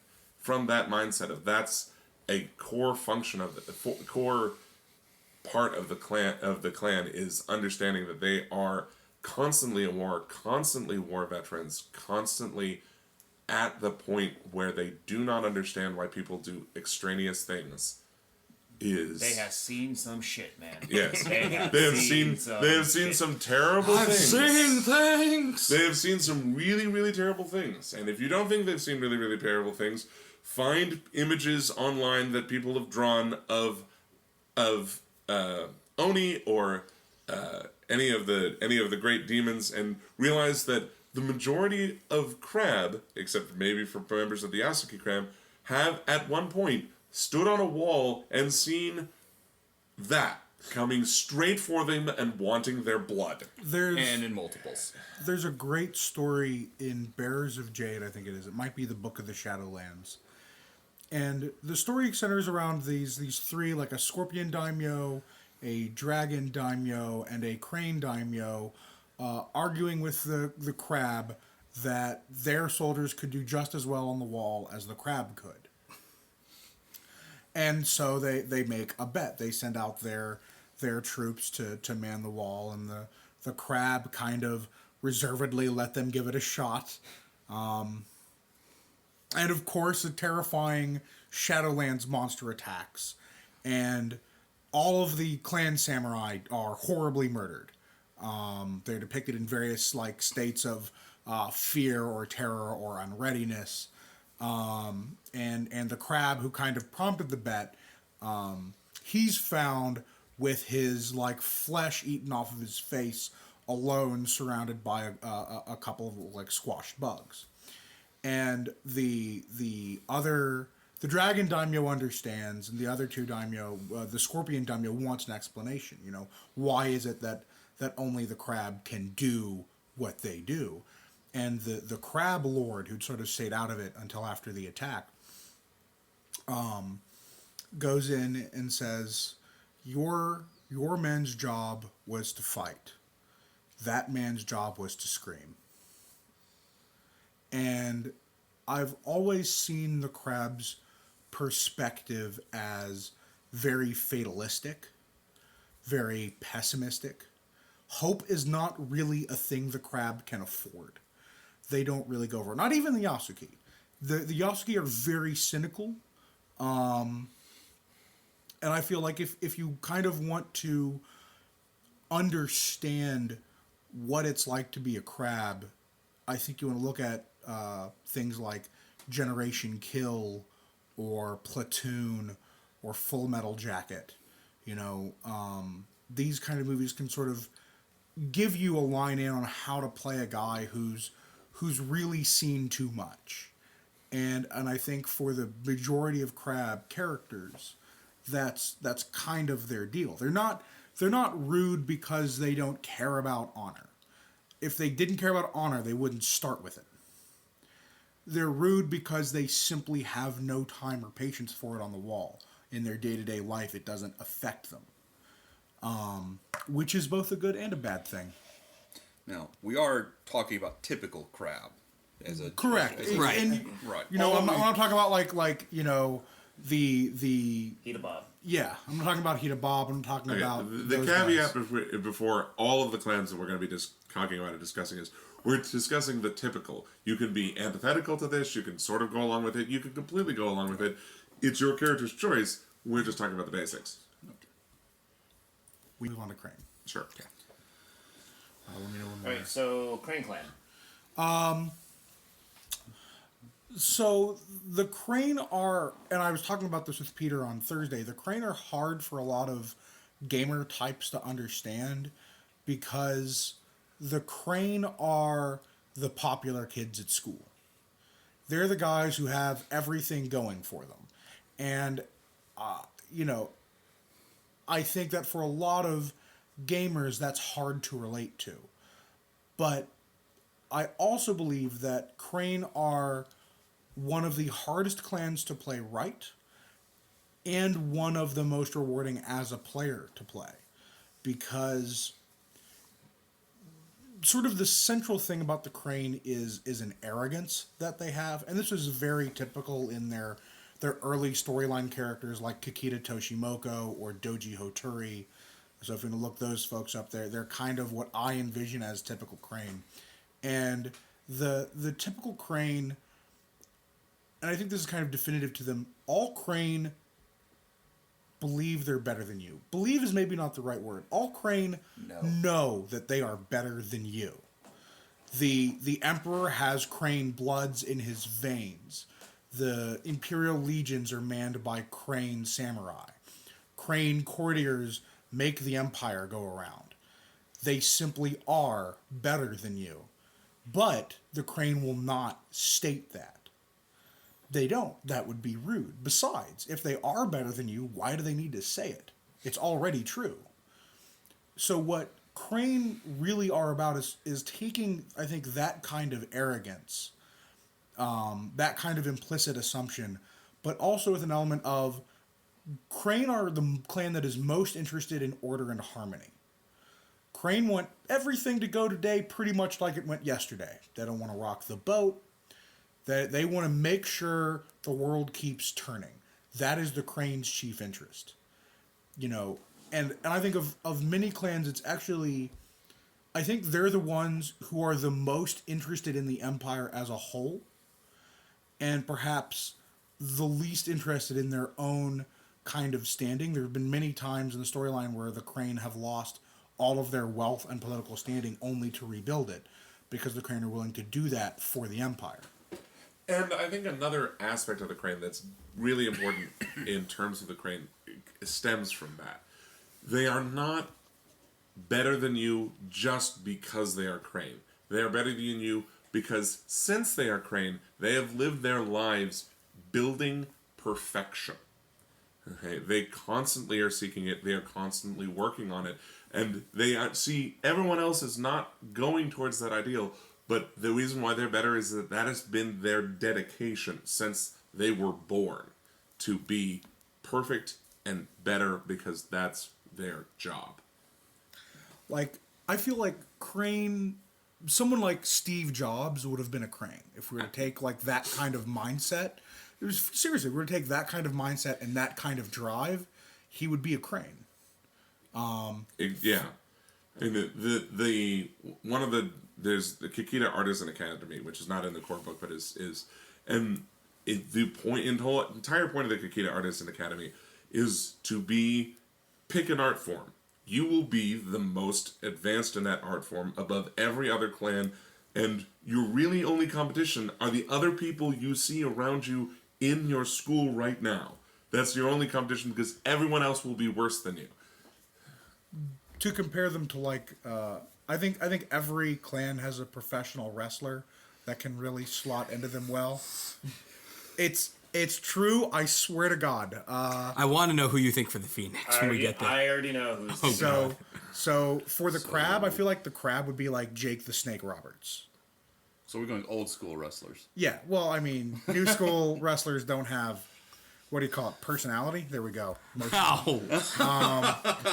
mindset of that's a core function of the core part of the clan is understanding that they are constantly in war, constantly war veterans, constantly at the point where they do not understand why people do extraneous things. They have seen some shit, man. Yes, They have seen shit. some terrible things. things. They have seen some really, really terrible things. And if you don't think they've seen really, really terrible things, find images online that people have drawn of Oni or any of the great demons, and realize that the majority of crab, except maybe for members of the Yasuki crab, have at one point stood on a wall and seen that coming straight for them and wanting their blood. And in multiples. There's a great story in Bearers of Jade, I think it is. It might be the Book of the Shadowlands. And the story centers around these three, like a scorpion daimyo, a dragon daimyo, and a crane daimyo, arguing with the crab that their soldiers could do just as well on the wall as the crab could. And so they make a bet. They send out their troops to man the wall, and the crab kind of reservedly let them give it a shot. And of course, the terrifying Shadowlands monster attacks, and all of the clan samurai are horribly murdered. They're depicted in various states of fear or terror or unreadiness. And the crab who kind of prompted the bet, he's found with his flesh eaten off of his face, alone, surrounded by a couple of squashed bugs. And the dragon daimyo understands, and the other two daimyo, the scorpion daimyo, wants an explanation. Why is it that only the crab can do what they do? And the crab lord, who'd sort of stayed out of it until after the attack, goes in and says, your man's job was to fight. That man's job was to scream. And I've always seen the crab's perspective as very fatalistic, very pessimistic. Hope is not really a thing the crab can afford. They don't really go over. Not even the Yasuki. The Yasuki are very cynical. And I feel like if you kind of want to understand what it's like to be a crab, I think you want to look at things like Generation Kill or Platoon or Full Metal Jacket. These kind of movies can sort of give you a line in on how to play a guy who's really seen too much. And I think for the majority of crab characters, that's kind of their deal. They're not rude because they don't care about honor. If they didn't care about honor, they wouldn't start with it. They're rude because they simply have no time or patience for it on the wall. In their day-to-day life, it doesn't affect them. Which is both a good and a bad thing. Now, we are talking about typical crab. Correct. Right. And, Right. when I'm talking about the Eat a bob. yeah, I'm not talking about Hita Bob. I'm talking about The those caveat guys. before all of the clans that we're going to be talking about and discussing is we're discussing the typical. You can be antithetical to this. You can sort of go along with it. You can completely go along with it. It's your character's choice. We're just talking about the basics. We move on to Crane. Sure. Okay. Let me know when Alright, so Crane Clan. So the Crane are, and I was talking about this with Peter on Thursday. The Crane are hard for a lot of gamer types to understand because the Crane are the popular kids at school. They're the guys who have everything going for them, and you know, I think that for a lot of gamers, that's hard to relate to. But I also believe that Crane are one of the hardest clans to play right and one of the most rewarding as a player to play because sort of the central thing about the Crane is an arrogance that they have, and this is very typical in their early storyline characters like Kikita Toshimoko or Doji Hoturi. So if you look those folks up there, they're kind of what I envision as typical Crane. And the typical Crane, and I think this is kind of definitive to them, all Crane believe they're better than you. Believe is maybe not the right word. All Crane know that they are better than you. The Emperor has Crane bloods in his veins. The Imperial legions are manned by Crane samurai. Crane courtiers make the Empire go around. They simply are better than you. But the Crane will not state that. They don't. That would be rude. Besides, if they are better than you, why do they need to say it? It's already true. So what Crane really are about is taking, I think, that kind of arrogance, that kind of implicit assumption, but also with an element of Crane are the clan that is most interested in order and harmony. Crane want everything to go today pretty much like it went yesterday. They don't want to rock the boat. They want to make sure the world keeps turning. That is the Crane's chief interest. You know, and I think of many clans, it's actually, I think they're the ones who are the most interested in the Empire as a whole, and perhaps the least interested in their own kind of standing. There have been many times in the storyline where the Crane have lost all of their wealth and political standing only to rebuild it, because the Crane are willing to do that for the Empire. And I think another aspect of the Crane that's really important in terms of the Crane stems from that. They are not better than you just because they are Crane. They are better than you because since they are Crane, they have lived their lives building perfection. Okay, they constantly are seeking it. They are constantly working on it, and they see everyone else is not going towards that ideal. But the reason why they're better is that has been their dedication since they were born to be perfect and better because that's their job. Like, I feel like Crane, someone like Steve Jobs would have been a Crane if we were to take like that kind of mindset. It was seriously, we were to take that kind of mindset and that kind of drive, he would be a Crane. Yeah, and the one of the there's the Kikita Artisan Academy, which is not in the core book, but is and the entire point of the Kikita Artisan Academy is to pick an art form. You will be the most advanced in that art form above every other clan, and your really only competition are the other people you see around you in your school right now. That's your only competition because everyone else will be worse than you. To compare them to like, I think every clan has a professional wrestler that can really slot into them well. It's true. I swear to God. I want to know who you think for the Phoenix when we get there. I already know who's. So for the Crab, I feel like the Crab would be like Jake the Snake Roberts. So we're going old school wrestlers. Yeah. Well, I mean, new school wrestlers don't have, what do you call it? Personality. There we go. Ow.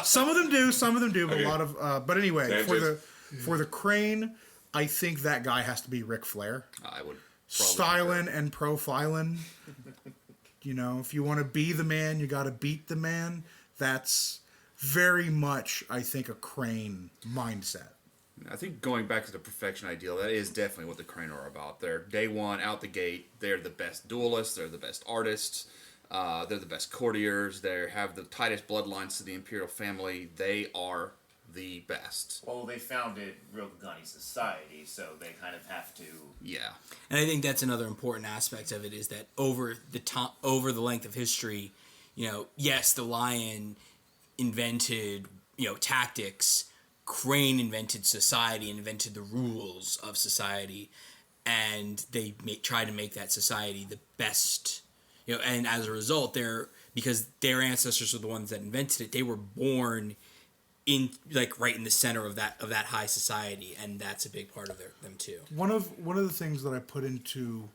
Some of them do, but a lot of. But anyway, for the Crane, I think that guy has to be Ric Flair. I would. Styling and profiling. You know, if you want to be the man, you got to beat the man. That's very much, I think, a Crane mindset. I think going back to the perfection ideal, that is definitely what the Crane are about. They're day one, out the gate, they're the best duelists, they're the best artists, they're the best courtiers, they have the tightest bloodlines to the Imperial family. They are the best. Well, they founded Rokugani Society, so they kind of have to. Yeah. And I think that's another important aspect of it is that over the length of history, yes, the Lion invented, tactics. Crane invented society, invented the rules of society, and they tried to make that society the best. And as a result, because their ancestors were the ones that invented it, they were born in right in the center of that high society, and that's a big part of them too. One of the things that I put into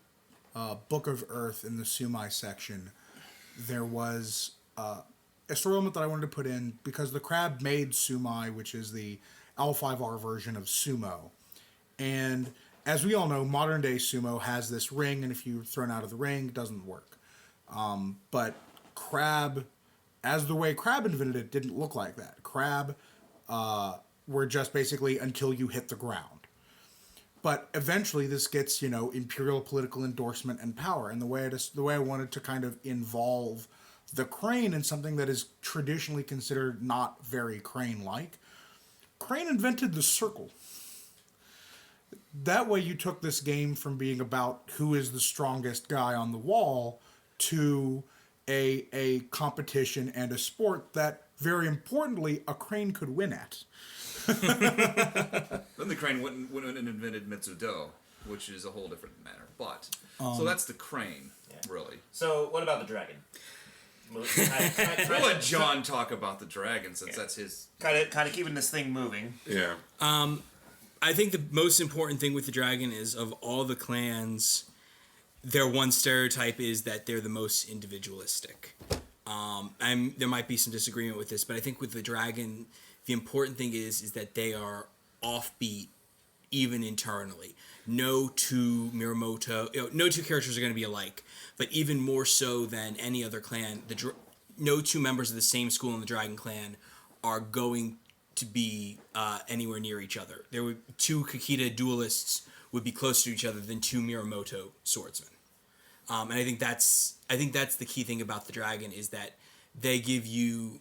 Book of Earth in the Sumai section, there was a story element that I wanted to put in because the crab made Sumai, which is the L5R version of sumo, and as we all know, modern day sumo has this ring, and if you're thrown out of the ring, it doesn't work. But crab, as the way crab invented it, didn't look like that. Crab were just basically until you hit the ground. But eventually, this gets imperial political endorsement and power. And the way I wanted to kind of involve the crane in something that is traditionally considered not very crane-like. Crane invented the circle. That way, you took this game from being about who is the strongest guy on the wall to a competition and a sport that, very importantly, a crane could win at. Then the crane went and invented Mitsudo, which is a whole different matter. But so that's the crane, really. So, what about the dragon? We'll let John talk about the dragon since that's his. Kind of keeping this thing moving. Yeah. I think the most important thing with the dragon is of all the clans, their one stereotype is that they're the most individualistic. There might be some disagreement with this, but I think with the dragon, the important thing is that they are offbeat, even internally. No two Miyamoto, no two characters are going to be alike, but even more so than any other clan, no two members of the same school in the Dragon Clan are going to be anywhere near each other. Two Kakita duelists would be closer to each other than two Miyamoto swordsmen. And I think that's the key thing about the dragon is that they give you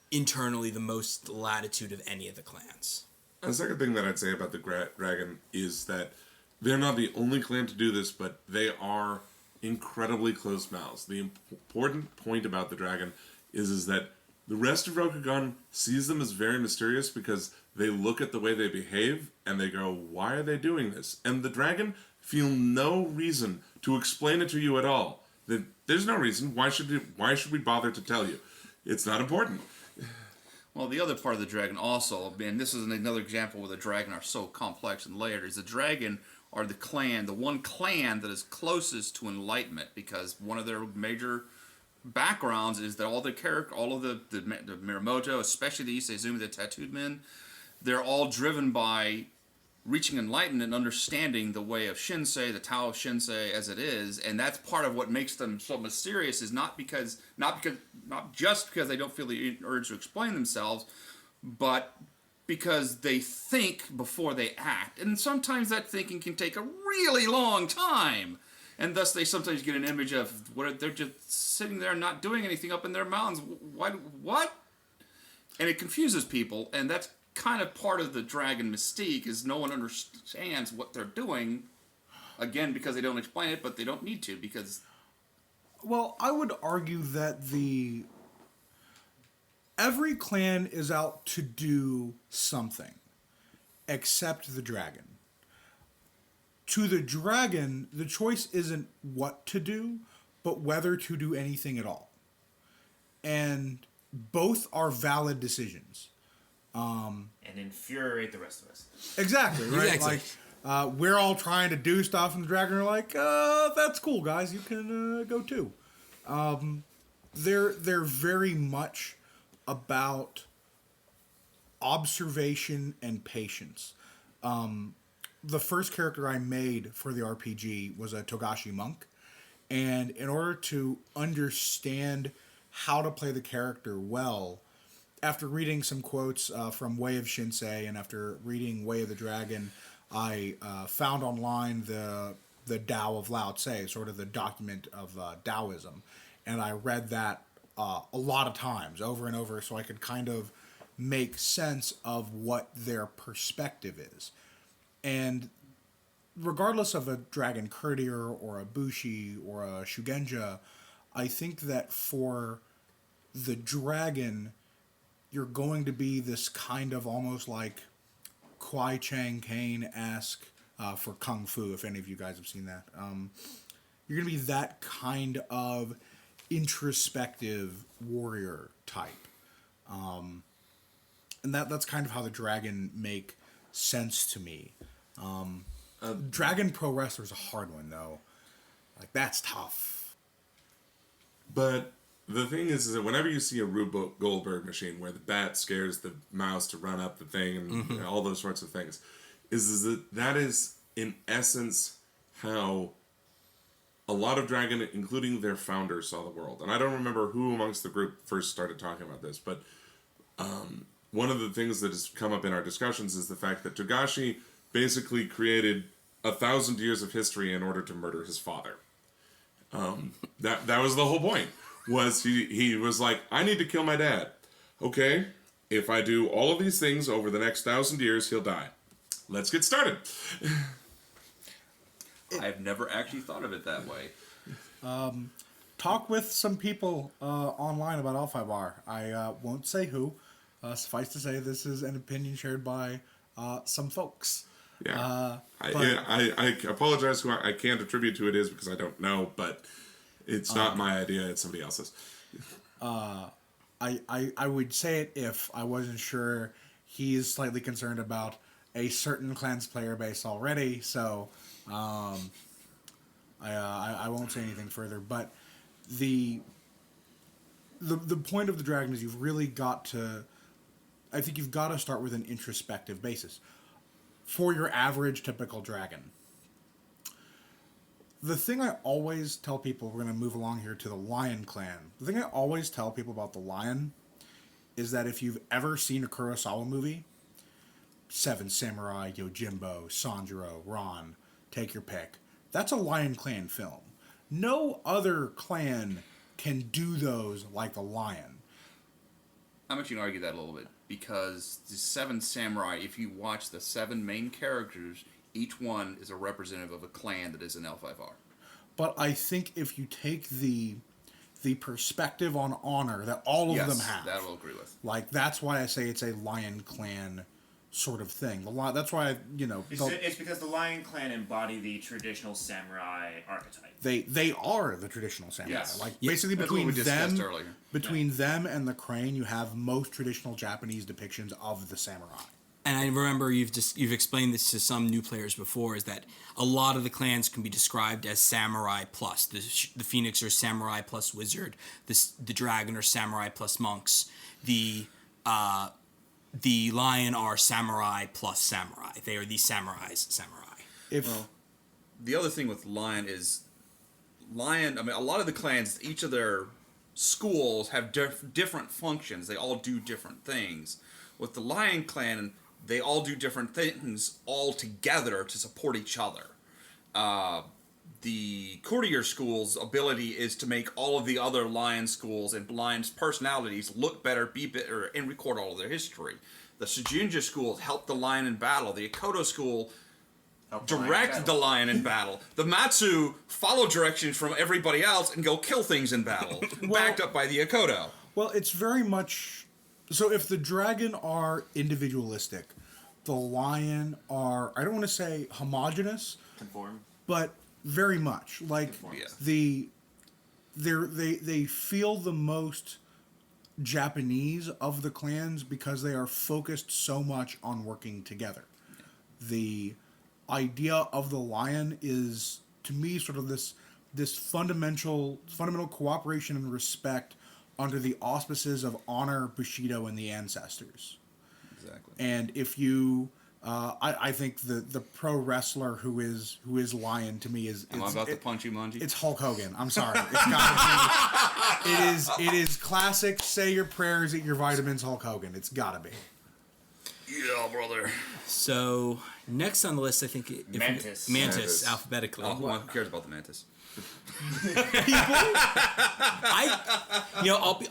internally the most latitude of any of the clans. The second thing that I'd say about the dragon is that they're not the only clan to do this, but they are incredibly close mouths. The important point about the dragon is that the rest of Rokugan sees them as very mysterious because they look at the way they behave and they go, why are they doing this? And the dragon feel no reason to explain it to you at all. There's no reason. Why should we bother to tell you? It's not important. Well, the other part of the dragon also, and this is another example where the dragon are so complex and layered, is the dragon are the one clan that is closest to enlightenment, because one of their major backgrounds is that all of the Miyamoto, especially the Isezumi, the tattooed men, they're all driven by reaching enlightenment and understanding the way of Shinsei, the Tao of Shinsei as it is, and that's part of what makes them so mysterious. Is not just because they don't feel the urge to explain themselves, but because they think before they act, and sometimes that thinking can take a really long time, and thus they sometimes get an image of they're just sitting there not doing anything up in their mountains. What? And it confuses people, and that's kind of part of the dragon mystique is no one understands what they're doing, again because they don't explain it, but they don't need to because I would argue that every clan is out to do something except the dragon. To the dragon, the choice isn't what to do, but whether to do anything at all. And both are valid decisions. And infuriate the rest of us. Exactly, right? Exactly. Like, we're all trying to do stuff, and the dragon are like, that's cool, guys. You can go too. They're very much about observation and patience. The first character I made for the RPG was a Togashi monk, and in order to understand how to play the character well, after reading some quotes from Way of Shinsei and after reading Way of the Dragon, I found online the Tao of Lao Tse, sort of the document of Taoism, and I read that a lot of times, over and over, so I could kind of make sense of what their perspective is. And regardless of a Dragon Courtier or a Bushi or a Shugenja, I think that for the dragon, you're going to be this kind of almost like Kwai Chang Caine-esque for Kung Fu, if any of you guys have seen that. You're going to be that kind of introspective warrior type. And that's kind of how the dragon make sense to me. Dragon Pro Wrestler's a hard one, though. Like, that's tough. But the thing is that whenever you see a Rube Goldberg machine where the bat scares the mouse to run up the thing and you know, all those sorts of things, is that is in essence how a lot of Dragon, including their founders, saw the world. And I don't remember who amongst the group first started talking about this, but one of the things that has come up in our discussions is the fact that Togashi basically created 1,000 years of history in order to murder his father. That was the whole point. Was he was like, I need to kill my dad. Okay, if I do all of these things over the next 1,000 years, he'll die. Let's get started. I've never actually thought of it that way. Talk with some people online about Alpha Bar. I won't say who. Suffice to say, this is an opinion shared by some folks. Yeah, I apologize who I can't attribute to it is because I don't know, but it's not my idea, it's somebody else's. I would say it if I wasn't sure. He is slightly concerned about a certain clan's player base already, so I won't say anything further. But the point of the dragon is you've really got to, I think you've got to start with an introspective basis for your average typical dragon. The thing I always tell people, we're going to move along here to the Lion Clan. The thing I always tell people about the Lion is that if you've ever seen a Kurosawa movie, Seven Samurai, Yojimbo, Sanjuro, Ron, take your pick, that's a Lion Clan film. No other clan can do those like the Lion. I'm actually going to argue that a little bit, because the Seven Samurai, if you watch the 7 main characters, each one is a representative of a clan that is an L5R. But I think if you take the perspective on honor that all of them have, that I will agree with. like, that's why I say it's a Lion Clan sort of thing. That's why It's because the Lion Clan embody the traditional samurai archetype. they are the traditional samurai. Yes. Like, Yeah, basically that's what we discussed them earlier. between them and the Crane, you have most traditional Japanese depictions of the samurai. And I remember you've explained this to some new players before, is that a lot of the clans can be described as samurai plus. The Phoenix are samurai plus wizard. The dragon are samurai plus monks. The lion are samurai plus samurai. They are the samurai's samurai. The other thing with Lion is, I mean, a lot of the clans, each of their schools have different functions. They all do different things. With the Lion Clan, they all do different things all together to support each other. The Courtier School's ability is to make all of the other Lion schools and Lion's personalities look better, be better, and record all of their history. The Shujinja School helped the Lion in battle. The Akodo School direct the Lion in battle. The Matsu follow directions from everybody else and go kill things in battle, backed up by the Akodo. Well, it's very much so. If the dragon are individualistic, the lion are, I don't want to say homogenous, Conform. but very much like Yeah. they feel the most Japanese of the clans because they are focused so much on working together. The idea of the lion is, to me, sort of this fundamental cooperation and respect under the auspices of honor, Bushido, and the ancestors. Exactly. And if you, I think the pro wrestler who is Lion to me is. Am I about to punch you, Mungie? It's Hulk Hogan. I'm sorry. It's gotta be. It is classic. Say your prayers, eat your vitamins. Hulk Hogan. It's gotta be. Yeah, brother. So next on the list, I think Mantis. Mantis alphabetically. Oh, who cares about the Mantis?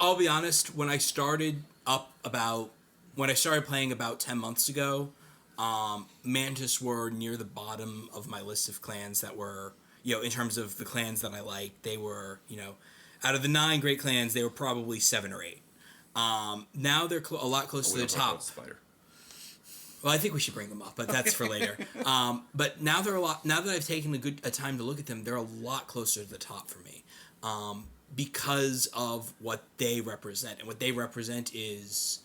I'll be honest. When I started up about when I started playing about 10 months ago, Mantis were near the bottom of my list of clans that were, in terms of the clans that I liked, they were, out of the 9 great clans, they were probably 7 or 8. Now they're a lot closer to the top. Spider. Well, I think we should bring them up, but that's for later. But now they're a lot. Now that I've taken a time to look at them, they're a lot closer to the top for me, because of what they represent, and what they represent is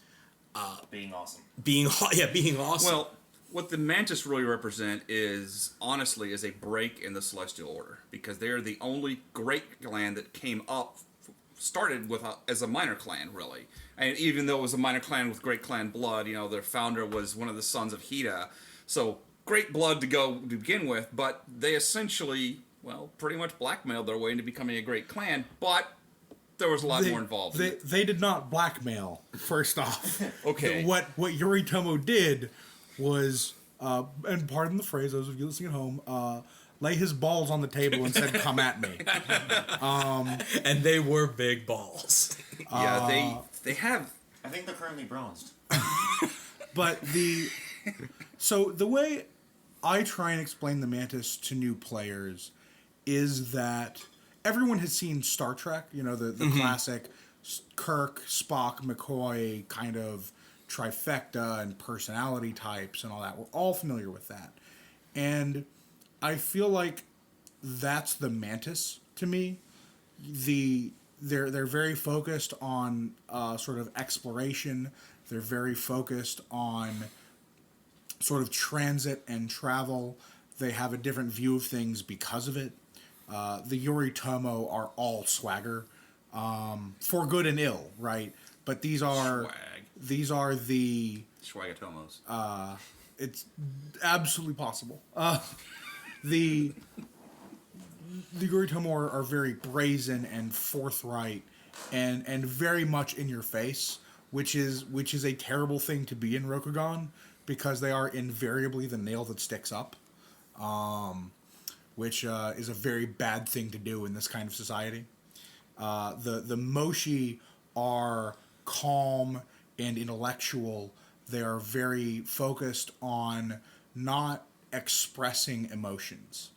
Being awesome. being awesome. Well, what the Mantis really represent is, honestly, is a break in the Celestial Order, because they are the only great clan that came up, started with as a minor clan, really. And even though it was a minor clan with great clan blood, their founder was one of the sons of Hida, so great blood to begin with. But they essentially, pretty much blackmailed their way into becoming a great clan. But there was a lot more involved. They did not blackmail. First off, Okay. What Yoritomo did was, and pardon the phrase, those of you listening at home, lay his balls on the table and said, "Come at me." And they were big balls. Yeah, they have. I think they're currently bronzed. But so the way I try and explain the Mantis to new players is that everyone has seen Star Trek, the classic Kirk, Spock, McCoy kind of trifecta and personality types and all that. We're all familiar with that. And I feel like that's the Mantis to me. They're very focused on sort of exploration. They're very focused on sort of transit and travel. They have a different view of things because of it. The Yoritomo are all swagger, for good and ill, right? But these are the Swagatomos. it's absolutely possible. The Yoritomo are very brazen and forthright, and very much in your face, which is a terrible thing to be in Rokugan, because they are invariably the nail that sticks up, which is a very bad thing to do in this kind of society. The Moshi are calm and intellectual. They are very focused on not expressing emotions.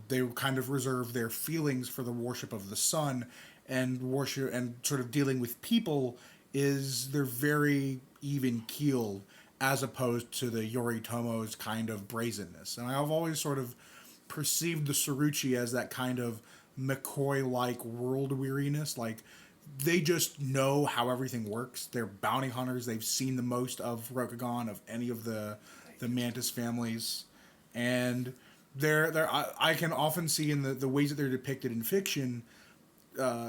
They kind of reserve their feelings for the worship of the sun, and worship and sort of dealing with people they're very even keeled, as opposed to the Yoritomo's kind of brazenness. And I've always sort of perceived the Tsuruchi as that kind of McCoy-like world weariness. Like, they just know how everything works. They're bounty hunters. They've seen the most of Rokugan, of any of the Mantis families, and I can often see in the ways that they're depicted in fiction,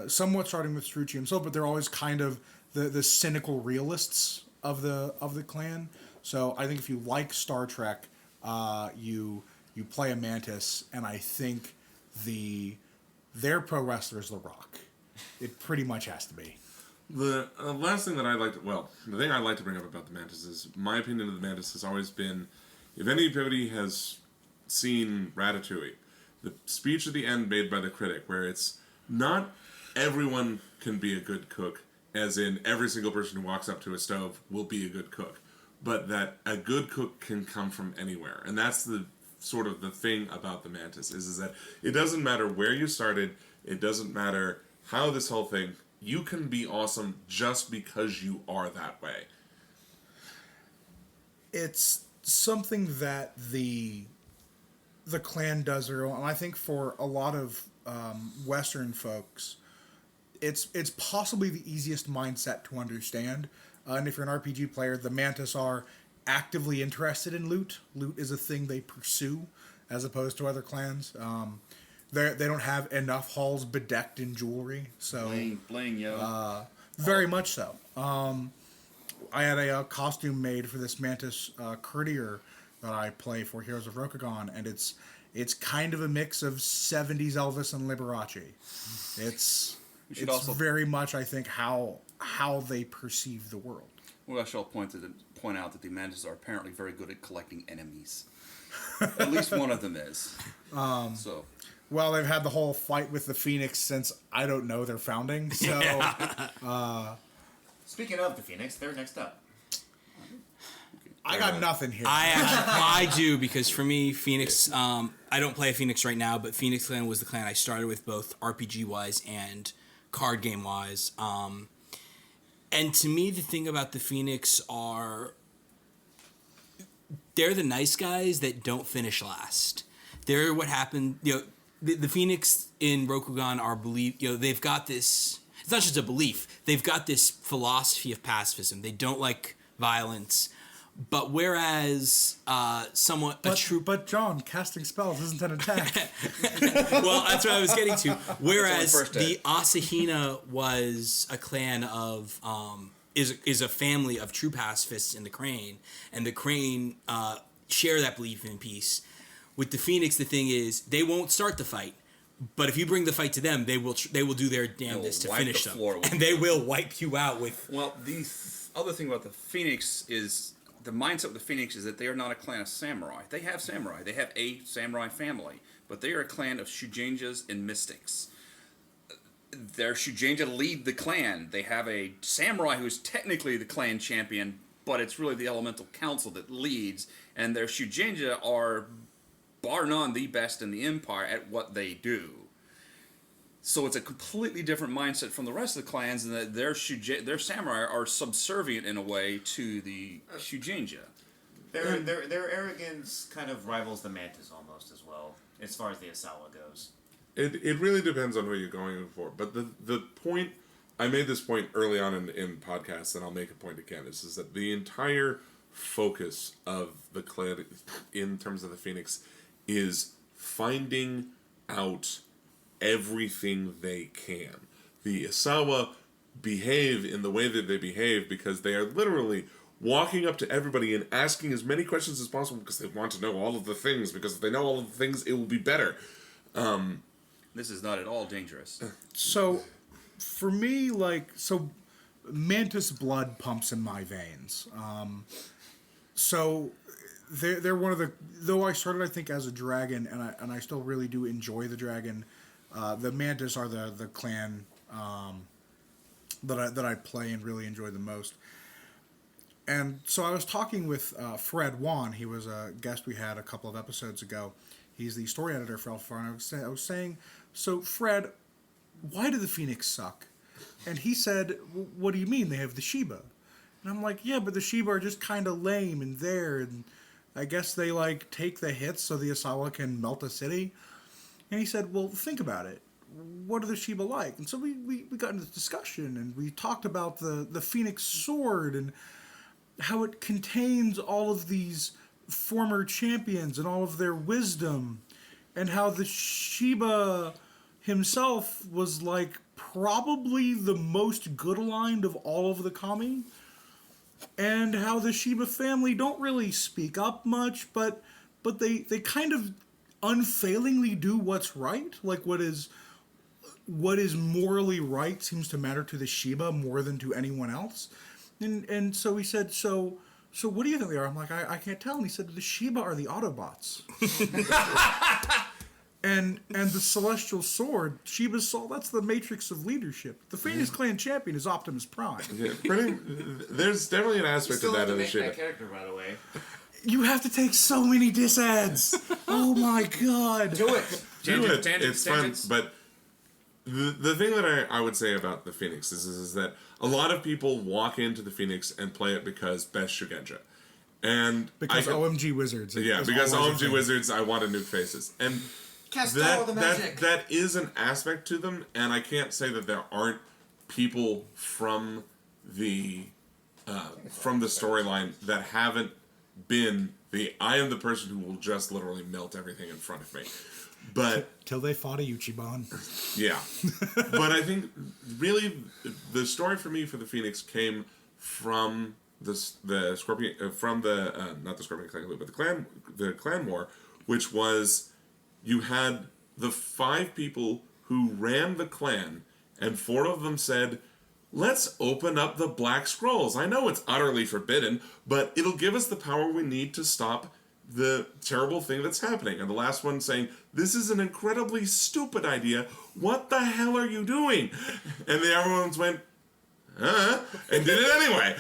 somewhat starting with Tsuruchi himself, but they're always kind of the cynical realists of the clan. So I think if you like Star Trek, you play a Mantis, and I think their pro wrestler is The Rock. It pretty much has to be. The last thing that the thing I like to bring up about the Mantis is, my opinion of the Mantis has always been, if anybody has seen Ratatouille, the speech at the end made by the critic, where it's not everyone can be a good cook, as in every single person who walks up to a stove will be a good cook, but that a good cook can come from anywhere. And that's the sort of the thing about the Mantis, is that it doesn't matter where you started, it doesn't matter how this whole thing, you can be awesome just because you are that way. It's something that the clan does very well, and I think for a lot of Western folks, it's possibly the easiest mindset to understand. And if you're an RPG player, the Mantis are actively interested in loot. Loot is a thing they pursue, as opposed to other clans. They don't have enough halls bedecked in jewelry, so Bling, yo. very much so. I had a costume made for this Mantis courtier that I play for Heroes of Rokugan, and it's kind of a mix of 70s Elvis and Liberace. It's also very much, I think, how they perceive the world. Well, I shall point out that the Mantis are apparently very good at collecting enemies. At least one of them is. So. Well, they've had the whole fight with the Phoenix since, I don't know, their founding. So, Speaking of the Phoenix, they're next up. I got nothing here. I do, because for me, Phoenix. I don't play Phoenix right now, but Phoenix Clan was the clan I started with, both RPG wise and card game wise. And to me, the thing about the Phoenix are they're the nice guys that don't finish last. They're what happened. The Phoenix in Rokugan are they've got this. It's not just a belief. They've got this philosophy of pacifism. They don't like violence. But whereas But John, casting spells isn't an attack. well, that's what I was getting to. Whereas first the hit. Asahina was a clan of is a family of true pacifists in the Crane, and the Crane share that belief in peace. With the Phoenix, the thing is they won't start the fight, but if you bring the fight to them, they will do their damnedest to wipe finish the them, floor with and they will wipe you out with. Well, the other thing about the Phoenix is the mindset of the Phoenix is that they are not a clan of samurai. They have samurai. They have a samurai family, but they are a clan of Shugenjas and mystics. Their Shugenja lead the clan. They have a samurai who is technically the clan champion, but it's really the elemental council that leads, and their Shugenja are bar none the best in the empire at what they do. So it's a completely different mindset from the rest of the clans, in that their samurai are subservient in a way to the Shugenja. Their arrogance kind of rivals the Mantis almost as well, as far as the Asawa goes. It really depends on who you're going for. But the point, I made this point early on in podcasts, and I'll make a point again, is that the entire focus of the clan in terms of the Phoenix is finding out everything they can. The Isawa behave in the way that they behave because they are literally walking up to everybody and asking as many questions as possible because they want to know all of the things, because if they know all of the things, it will be better. This is not at all dangerous. So, for me, Mantis blood pumps in my veins. So, they're one of the. Though I started, I think, as a dragon, and I still really do enjoy the dragon. The Mantis are the clan that I play and really enjoy the most. And so I was talking with Fred Wan. He was a guest we had a couple of episodes ago. He's the story editor for Alpha, and I was saying, so Fred, why do the Phoenix suck? And he said, what do you mean? They have the Shiba. And I'm like, yeah, but the Shiba are just kind of lame and there, and I guess they take the hits so the Asawa can melt a city. And he said, well, think about it. What are the Shiba like? And so we got into this discussion, and we talked about the Phoenix sword and how it contains all of these former champions and all of their wisdom, and how the Shiba himself was probably the most good aligned of all of the kami, and how the Shiba family don't really speak up much, but they kind of unfailingly do what's right. What is morally right seems to matter to the Shiba more than to anyone else. And so he said, so what do you think they are? I'm like, I can't tell. And he said, the Shiba are the Autobots. and the Celestial Sword, Shiba's soul, that's the matrix of leadership. The Phoenix Clan champion is Optimus Prime. Yeah, there's definitely an aspect of that in the Shiba. That character, by the way. You have to take so many disads. Oh my god. Do it. It's fun, but the thing that I would say about the Phoenix is that a lot of people walk into the Phoenix and play it because best Shugenja. And Because OMG Wizards. Yeah, because OMG Wizards, I want to nuke faces. And Cast all the magic. that is an aspect to them, and I can't say that there aren't people from the storyline that haven't been I am the person who will just literally melt everything in front of me. But Till they fought a Yuchibon. yeah. But I think really the story for me for the Phoenix came from the Scorpion from the not the Scorpion Clan, but the Clan War, which was you had the 5 people who ran the clan, and 4 of them said, let's open up the Black Scrolls. I know it's utterly forbidden, but it'll give us the power we need to stop the terrible thing that's happening. And the last one saying, this is an incredibly stupid idea. What the hell are you doing? And the other ones went, and did it anyway.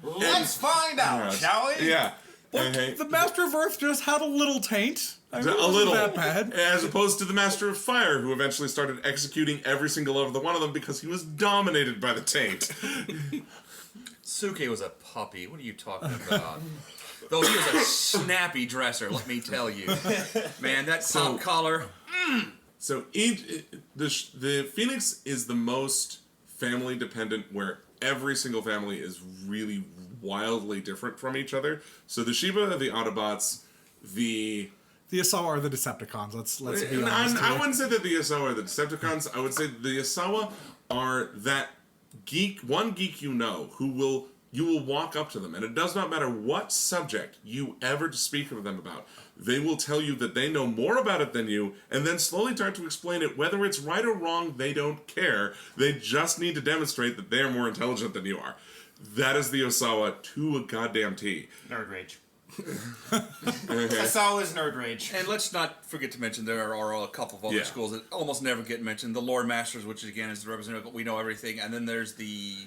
Let's find out, shall we? Yeah. Okay. The Master of Earth just had a little taint. I mean, it A wasn't little, that bad. as opposed to the Master of Fire, who eventually started executing every single other one of them because he was dominated by the taint. Suke was a puppy. What are you talking about? Though he was a snappy dresser, let me tell you. Man, that top collar. So the Phoenix is the most family dependent, where every single family is really wildly different from each other. So the Shiba, the Autobots, the Asawa are the Decepticons. Let's be And honest. I here. wouldn't say that the Asawa are the Decepticons. I would say the Asawa are that one geek you know who you will walk up to them, and it does not matter what subject you ever speak to them about. They will tell you that they know more about it than you, and then slowly start to explain it. Whether it's right or wrong, they don't care. They just need to demonstrate that they are more intelligent than you are. That is the Osawa to a goddamn T. Nerd rage. Okay. Asawa's nerd rage. And let's not forget to mention there are a couple of other Yeah. schools that almost never get mentioned. The Lore Masters, which again is the representative, but we know everything. And then there's the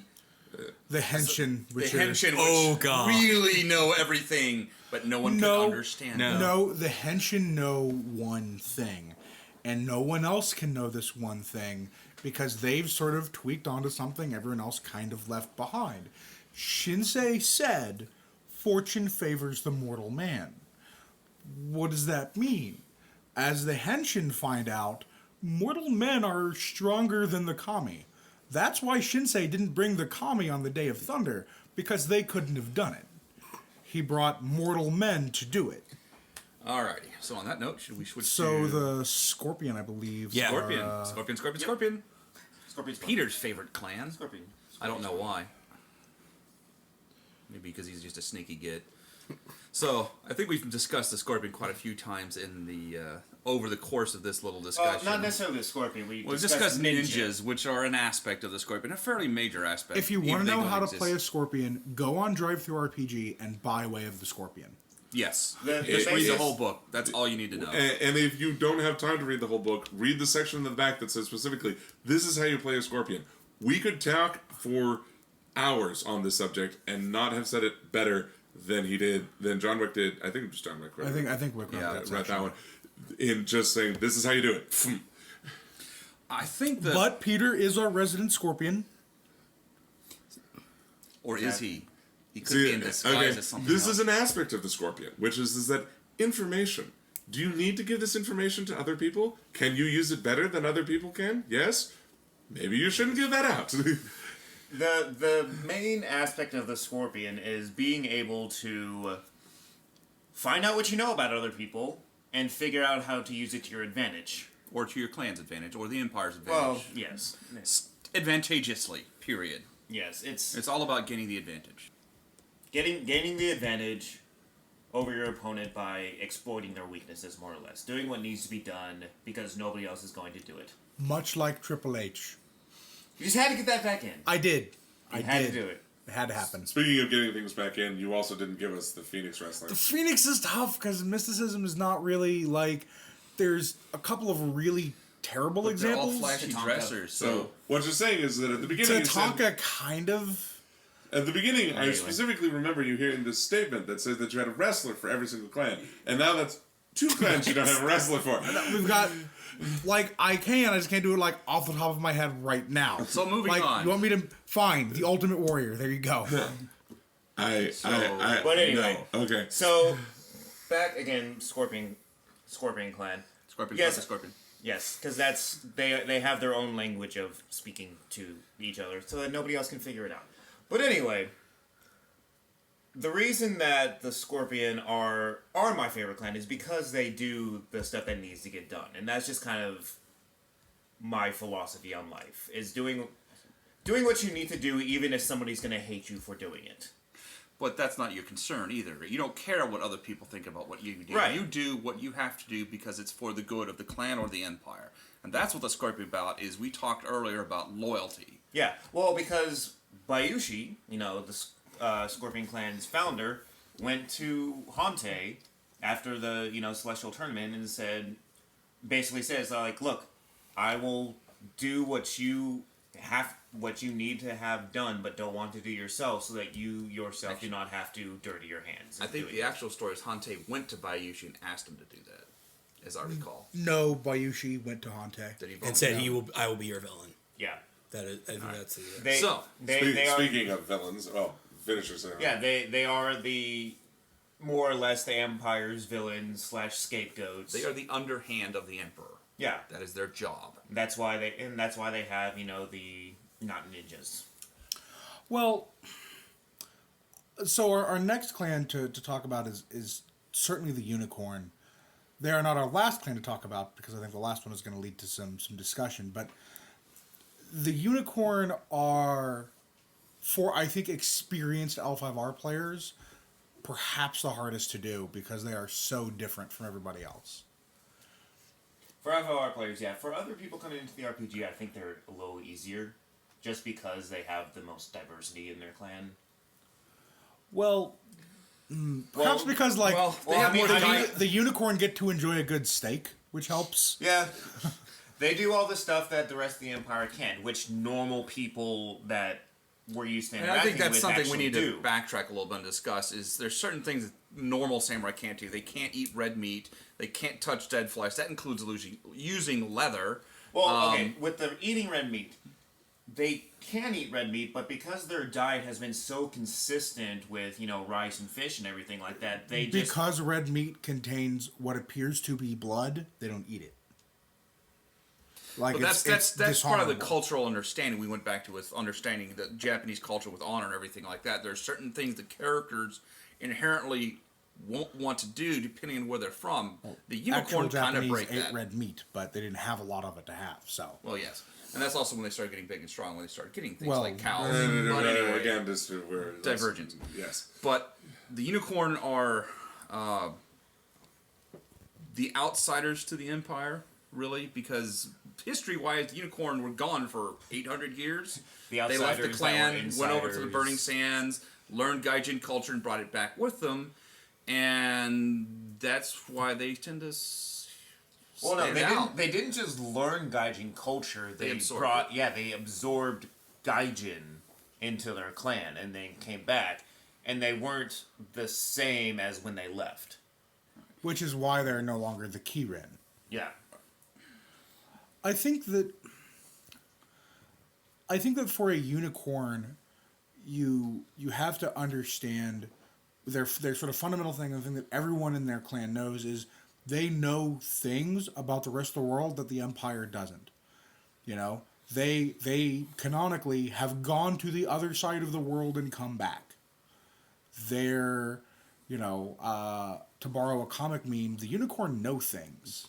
Henshin, which are- Henshin, which Oh, God. really know everything, but no one No. can understand No. them. No, the Henshin know one thing, and no one else can know this one thing because they've sort of tweaked onto something everyone else kind of left behind. Shinsei said, "Fortune favors the mortal man." What does that mean? As the Henshin find out, mortal men are stronger than the Kami. That's why Shinsei didn't bring the Kami on the Day of Thunder, because they couldn't have done it. He brought mortal men to do it. Alrighty. So on that note, should we switch So to the Scorpion, I believe. Yeah. Scorpion? are, Scorpion. Scorpion's Peter's favorite clan. Scorpion. I don't know why. Maybe because he's just a sneaky git. So I think we've discussed the Scorpion quite a few times in the over the course of this little discussion. Not necessarily the Scorpion. We've discussed ninjas, which are an aspect of the Scorpion, a fairly major aspect. If you even want to they know don't how to exist. play a Scorpion, go on Drive-Thru RPG and buy Way of the Scorpion. Yes. The Just read the basis- whole book. That's all you need to know. And if you don't have time to read the whole book, read the section in the back that says specifically, "This is how you play a Scorpion." We could talk for hours on this subject and not have said it better than John Wick did. I think it was John Wick. Right? I think Wick Yeah, Read that one. In just saying, "This is how you do it." I think that... But Peter is our resident Scorpion. Or is he? He could See, be in disguise as something this else. is an aspect of the Scorpion, which is that information. Do you need to give this information to other people? Can you use it better than other people can? Yes? Maybe you shouldn't give that out. The main aspect of the Scorpion is being able to find out what you know about other people and figure out how to use it to your advantage. Or to your clan's advantage, or the Empire's Well, advantage. yes. Advantageously, period. Yes, It's all about gaining the advantage. gaining the advantage over your opponent by exploiting their weaknesses, more or less. Doing what needs to be done because nobody else is going to do it. Much like Triple H. You just had to get that back in. I did. You I had did. to do it. It had to happen. Speaking of getting things back in, you also didn't give us the Phoenix Wrestler. The Phoenix is tough because mysticism is not really like. There's a couple of really terrible They're all examples. flashy Tatanka. dressers, So what you're saying is that at the beginning, you said, Tatanka kind of. at the beginning, I Anyway. specifically remember you hearing this statement that says that you had a wrestler for every single clan, and now that's 2 clans you don't have a wrestler for. We've got. Like, I just can't do it, like, off the top of my head right now. So moving like, on. You want me to. Fine, the Ultimate Warrior. There you go. But anyway. no. Okay. So, back again, Scorpion clan. Scorpion, Yes. Scorpion. Yes, because they have their own language of speaking to each other, so that nobody else can figure it out. But anyway, the reason that the Scorpion are my favorite clan is because they do the stuff that needs to get done, and that's just kind of my philosophy on life: is doing what you need to do, even if somebody's gonna hate you for doing it. But that's not your concern either. You don't care what other people think about what you do. Right. You do what you have to do because it's for the good of the clan or the empire. And that's what the Scorpion about is. We talked earlier about loyalty. Yeah, well, because Bayushi, the Scorpion Clan's founder, went to Hante after the Celestial Tournament and basically says like, look, I will do what you have what you need to have done, but don't want to do yourself, so that you yourself do not have to dirty your hands. I think doing the it. actual story is Hante went to Bayushi and asked him to do that, as I recall. No, Bayushi went to Hante. Did he And said I will be your villain. Yeah. That is, I think that's the They, So, they are. Speaking of villains, finishers. Yeah, they are the more or less the Empire's villains / scapegoats. They are the underhand of the Emperor. Yeah, That is their job. that's why they have the not ninjas. Well, so our next clan to talk about is certainly the Unicorn. They are not our last clan to talk about, because I think the last one is going to lead to some discussion. But the Unicorn are, for I think experienced L5R players, perhaps the hardest to do, because they are so different from everybody else. For FOR players, yeah. For other people coming into the RPG, I think they're a little easier, just because they have the most diversity in their clan. Well, perhaps because they have more the Unicorn get to enjoy a good steak, which helps. Yeah. They do all the stuff that the rest of the Empire can't, which normal people that we're used to And interacting I think that's with something we actually need do. to backtrack a little bit and discuss. Is there's certain things that normal samurai can't do. They can't eat red meat. They can't touch dead flesh. That includes using leather. Well, okay, with the eating red meat, they can eat red meat, but because their diet has been so consistent with, rice and fish and everything like that, Because red meat contains what appears to be blood, they don't eat it. Like But that's part of the dishonorable. cultural understanding we went back to, with understanding the Japanese culture with honor and everything like that. There's certain things the characters inherently won't want to do depending on where they're from. The Unicorn Actual kind of Japanese break ate that. red meat, but they didn't have a lot of it to have. So Well, yes. And that's also when they started getting big and strong, when they started getting things Well, like cows. No, But anyway, again, just we're Divergent. Yes. But the Unicorn are the outsiders to the Empire, really, because history-wise, the Unicorn were gone for 800 years. The They left the outsiders that were clan, went over to the insiders. Burning Sands, learned Gaijin culture, and brought it back with them. And that's why they tend to Well, no, stand they out. didn't just learn Gaijin culture. They absorbed they absorbed Gaijin into their clan and then came back, and they weren't the same as when they left. which is why they're no longer the Kirin. Yeah. I think that for a Unicorn, you have to understand their sort of fundamental thing, and the thing that everyone in their clan knows is they know things about the rest of the world that the Empire doesn't. They canonically have gone to the other side of the world and come back. They're, to borrow a comic meme, the Unicorn know things.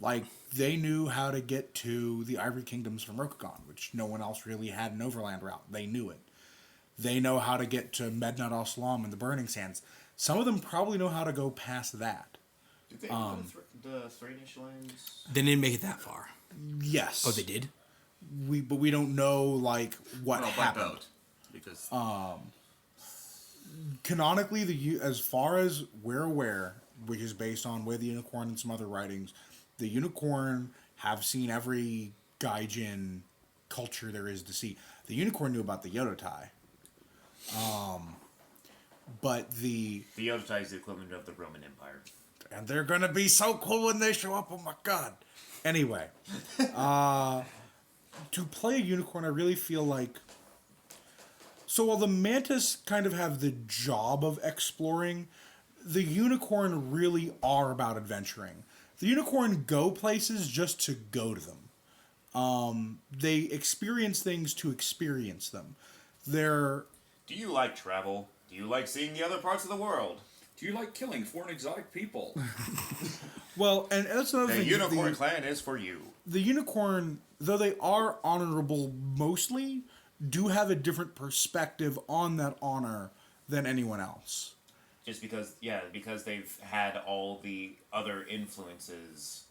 Like, they knew how to get to the Ivory Kingdoms from Rokugan, which no one else really had an overland route. They knew it. They know how to get to Medinat Oslam and the Burning Sands. Some of them probably know how to go past that. Did they go the Three-Nish lands? They didn't make it that far. Yes. Oh, they did? But we don't know, like, what Well, by happened. boat, because Canonically, as far as we're aware, which is based on Way of the Unicorn and some other writings, the Unicorn have seen every Gaijin culture there is to see. The Unicorn knew about the Yodotai. But the Yodotai is the equivalent of the Roman Empire. and they're gonna be so cool when they show up. Oh my god! Anyway, to play a Unicorn, I really feel like. So while the Mantis kind of have the job of exploring, the Unicorn really are about adventuring. The Unicorn go places just to go to them. They experience things to experience them. They're Do you like travel? Do you like seeing the other parts of the world? do you like killing foreign exotic people? well, and that's another The thing. Unicorn Clan is for you. The Unicorn, though they are honorable mostly, do have a different perspective on that honor than anyone else. Just because they've had all the other influences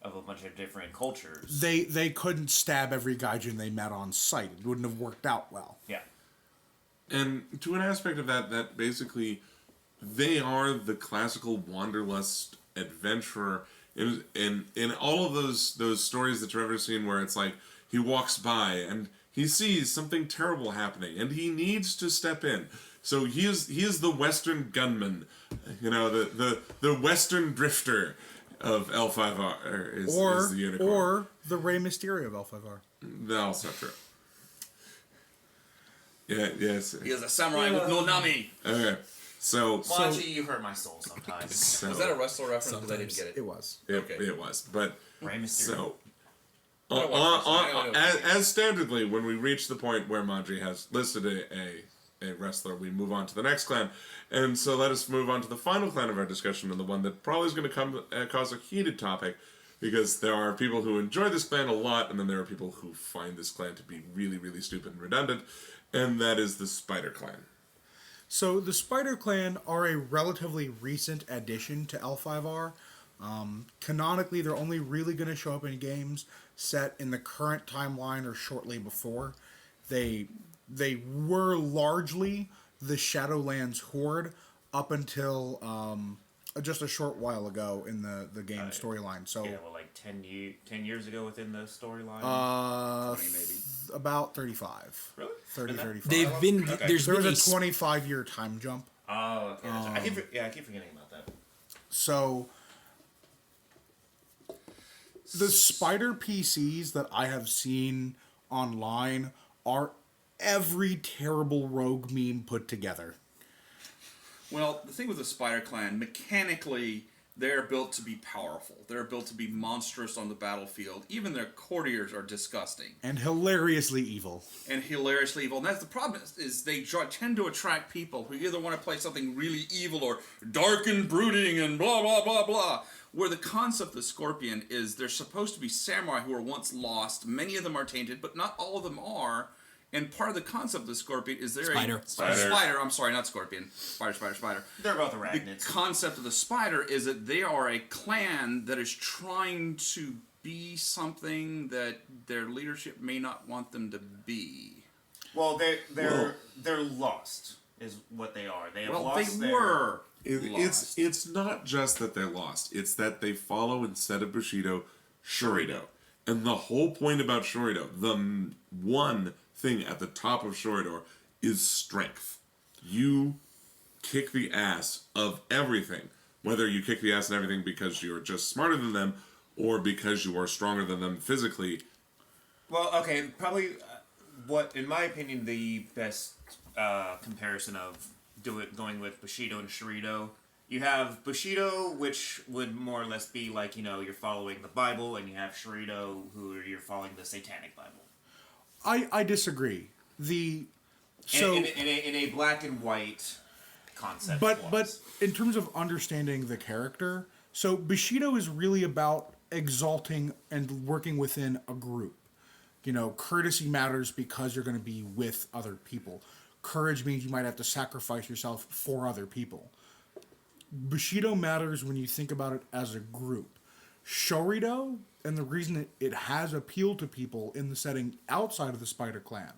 of a bunch of different cultures. They couldn't stab every Gaijin they met on sight. It wouldn't have worked out well. Yeah. And to an aspect of that basically, they are the classical wanderlust adventurer. In all of those stories that you've ever seen, where it's like he walks by and He sees something terrible happening, and he needs to step in. So he is the Western gunman, the Western drifter of L5R is the unicorn. Or the Rey Mysterio of L5R. That's also true. Yeah, yes. He is a samurai with no nami. Okay. So Machi, you hurt my soul sometimes. so Was that a wrestler reference? Because I didn't get it. It was. it was. But Rey Mysterio. so I don't want wrestling. I know. as standardly, when we reach the point where Madri has listed a wrestler, we move on to the next clan. And so let us move on to the final clan of our discussion, and the one that probably is going to cause a heated topic, because there are people who enjoy this clan a lot, and then there are people who find this clan to be really, really stupid and redundant, and that is the Spider Clan. So the Spider Clan are a relatively recent addition to L5R. Canonically, they're only really going to show up in games set in the current timeline or shortly before. They were largely the Shadowlands Horde up until just a short while ago in the game storyline. So Yeah, well, like 10 years ago within the storyline. 20 maybe. about 35. Really? 30, Been that- 35. They've been there's There been was a 25-year time jump. Oh, okay. That's right. I keep forgetting about that. So the Spider PCs that I have seen online are every terrible rogue meme put together. Well, the thing with the Spider Clan, mechanically, they're built to be powerful. They're built to be monstrous on the battlefield. Even their courtiers are disgusting And hilariously evil. and hilariously evil. And that's the problem is they tend to attract people who either want to play something really evil or dark and brooding and blah, blah, blah, blah. Where the concept of Scorpion is they're supposed to be samurai who were once lost. Many of them are tainted, but not all of them are. And part of the concept of the Scorpion is they're Spider. Spider. I'm sorry, not Scorpion. Spider. They're both The arachnids. concept of the Spider is that they are a clan that is trying to be something that their leadership may not want them to be. Well, they're lost, is what they are. They have Well, lost they their... were. It's not just that they're lost. It's that they follow, instead of Bushido, Shurido. And the whole point about Shurido, the one thing at the top of Shoridor, is strength. You kick the ass of everything. Whether you kick the ass of everything because you're just smarter than them, or because you are stronger than them physically. Well, okay, probably what, in my opinion, the best comparison of going with Bushido and Shurido. You have Bushido, which would more or less be like, you're following the Bible, and you have Shurido, who you're following the Satanic Bible. I disagree. In a black and white concept. but in terms of understanding the character, so Bushido is really about exalting and working within a group. Courtesy matters because you're going to be with other people. Courage means you might have to sacrifice yourself for other people. Bushido matters when you think about it as a group. Shurido, and the reason it has appeal to people in the setting outside of the Spider Clan,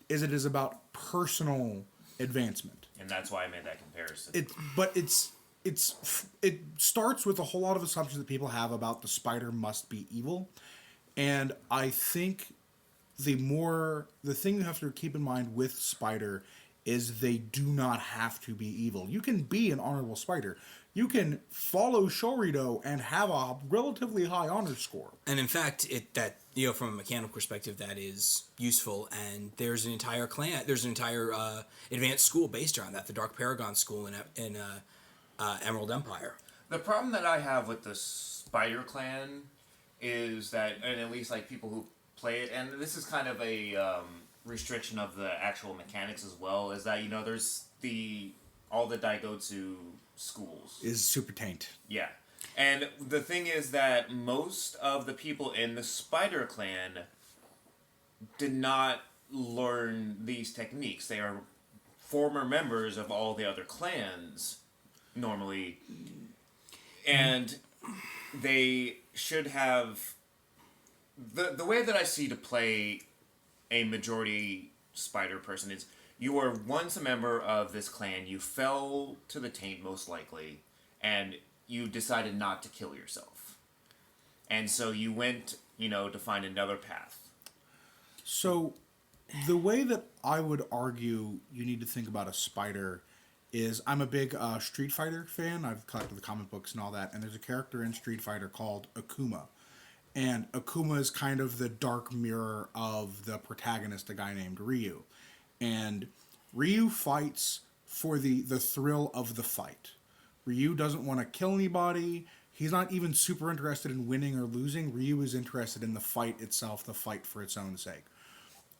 is it is about personal advancement. And that's why I made that comparison. It starts with a whole lot of assumptions that people have about the spider must be evil, and I think the thing you have to keep in mind with Spider is they do not have to be evil. You can be an honorable spider. You can follow Shurido and have a relatively high honor score. And in fact, from a mechanical perspective, that is useful. And there's an entire advanced school based around that, the Dark Paragon School in Emerald Empire. The problem that I have with the Spider Clan is that, and at least like people who play it, and this is kind of a restriction of the actual mechanics as well, is that there's all the Daigotsu schools Is super taint. Yeah. And the thing is that most of the people in the Spider Clan did not learn these techniques. They are former members of all the other clans, normally. And they should have... The way that I see to play a majority spider person is you were once a member of this clan, you fell to the taint most likely, and you decided not to kill yourself. And so you went, to find another path. So The way that I would argue you need to think about a spider is I'm a big Street Fighter fan. I've collected the comic books and all that, and there's a character in Street Fighter called Akuma. And Akuma is kind of the dark mirror of the protagonist, a guy named Ryu. And Ryu fights for the thrill of the fight. Ryu doesn't want to kill anybody. He's not even super interested in winning or losing. Ryu is interested in the fight itself, the fight for its own sake.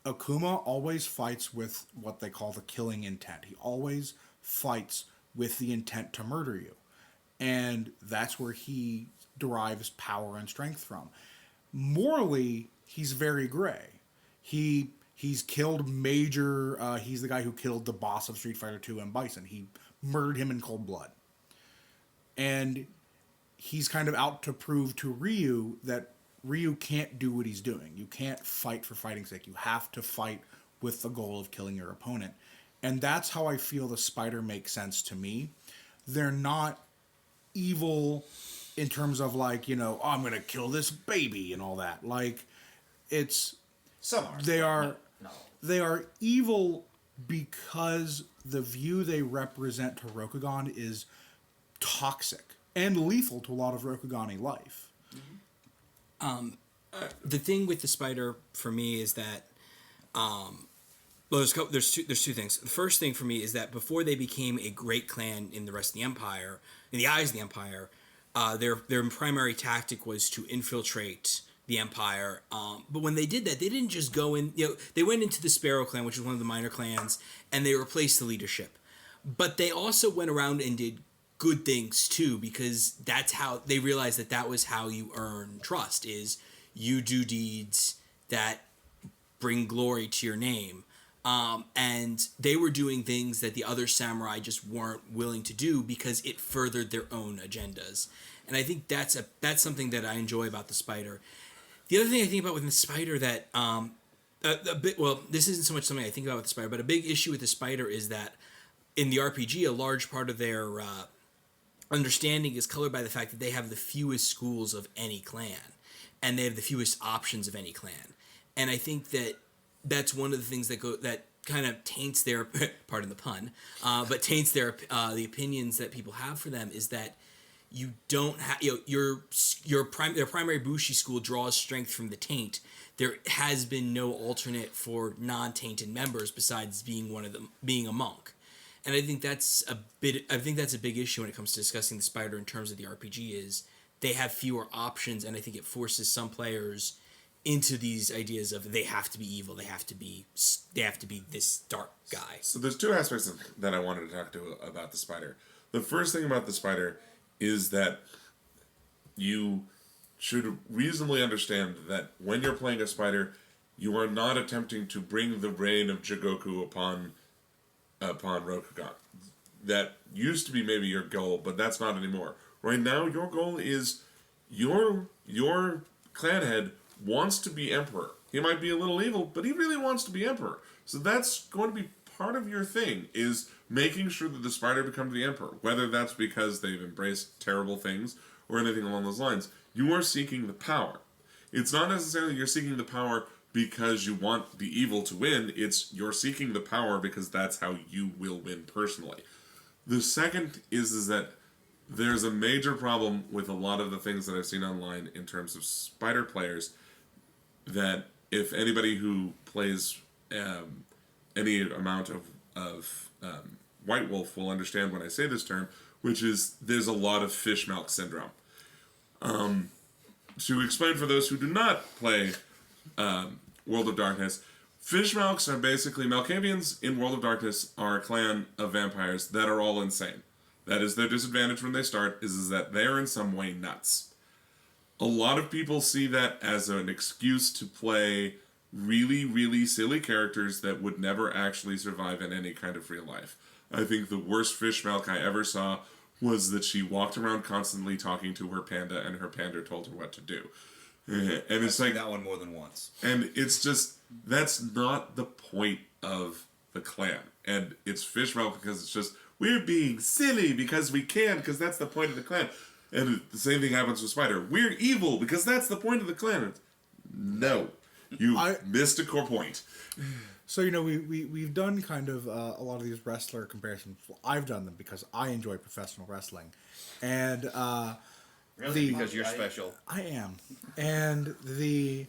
Akuma always fights with what they call the killing intent. He always fights with the intent to murder you. And that's where he derives power and strength from. Morally, he's very gray. He's killed major... he's the guy who killed the boss of Street Fighter 2 and Bison. He murdered him in cold blood. And he's kind of out to prove to Ryu that Ryu can't do what he's doing. You can't fight for fighting's sake. You have to fight with the goal of killing your opponent. And that's how I feel the spider makes sense to me. They're not evil in terms of like, oh, I'm going to kill this baby and all that. Like, it's... Some are. They are... No. They are evil because the view they represent to Rokugan is toxic and lethal to a lot of Rokugani life. The thing with the spider for me is that, there's two things. The first thing for me is that before they became a great clan in the rest of the Empire, in the eyes of the Empire, their primary tactic was to infiltrate the Empire. But when they did that, they didn't just go in. They went into the Sparrow clan, which is one of the minor clans, and they replaced the leadership. But they also went around and did good things too, because that's how they realized that was how you earn trust. Is you do deeds that bring glory to your name. And they were doing things that the other samurai just weren't willing to do because it furthered their own agendas. And I think that's something that I enjoy about the spider. The other thing I think about with the spider that this isn't so much something I think about with the spider, but a big issue with the spider is that in the RPG, a large part of their understanding is colored by the fact that they have the fewest schools of any clan, and they have the fewest options of any clan. And I think that that's one of the things that kind of taints their pardon the pun, but taints their the opinions that people have for them, is that you don't have their primary Bushi school draws strength from the taint. There has been no alternate for non-tainted members besides being a monk. And I think that's a big issue when it comes to discussing the spider in terms of the RPG. Is they have fewer options, and I think it forces some players into these ideas of they have to be evil, they have to be this dark guy. So there's two aspects that I wanted to talk to about the spider. The first thing about the spider is that you should reasonably understand that when you're playing a spider, you are not attempting to bring the reign of Jigoku upon Rokugan. That used to be maybe your goal, but that's not anymore. Right now, your goal is your clan head wants to be emperor. He might be a little evil, but he really wants to be emperor. So that's going to be part of your thing, is making sure that the spider becomes the emperor. Whether that's because they've embraced terrible things or anything along those lines. You are seeking the power. It's not necessarily you're seeking the power because you want the evil to win. It's you're seeking the power because that's how you will win personally. The second is that there's a major problem with a lot of the things that I've seen online in terms of spider players, that if anybody who plays any amount of White Wolf will understand when I say this term, which is there's a lot of fish milk syndrome. To explain for those who do not play World of Darkness, fish milks are basically Malkavians in World of Darkness are a clan of vampires that are all insane. That is their disadvantage when they start, is that they are in some way nuts. A lot of people see that as an excuse to play really, really silly characters that would never actually survive in any kind of real life. I think the worst fish milk I ever saw was that she walked around constantly talking to her panda, and her panda told her what to do. And it's like that one more than once. And it's just, that's not the point of the clan. And it's fish milk because it's just, we're being silly because we can, because that's the point of the clan. And the same thing happens with Spider. We're evil because that's the point of the clan. No. You missed a core point. So, we've done kind of a lot of these wrestler comparisons. Well, I've done them because I enjoy professional wrestling. And Really? Because you're special. I am. And the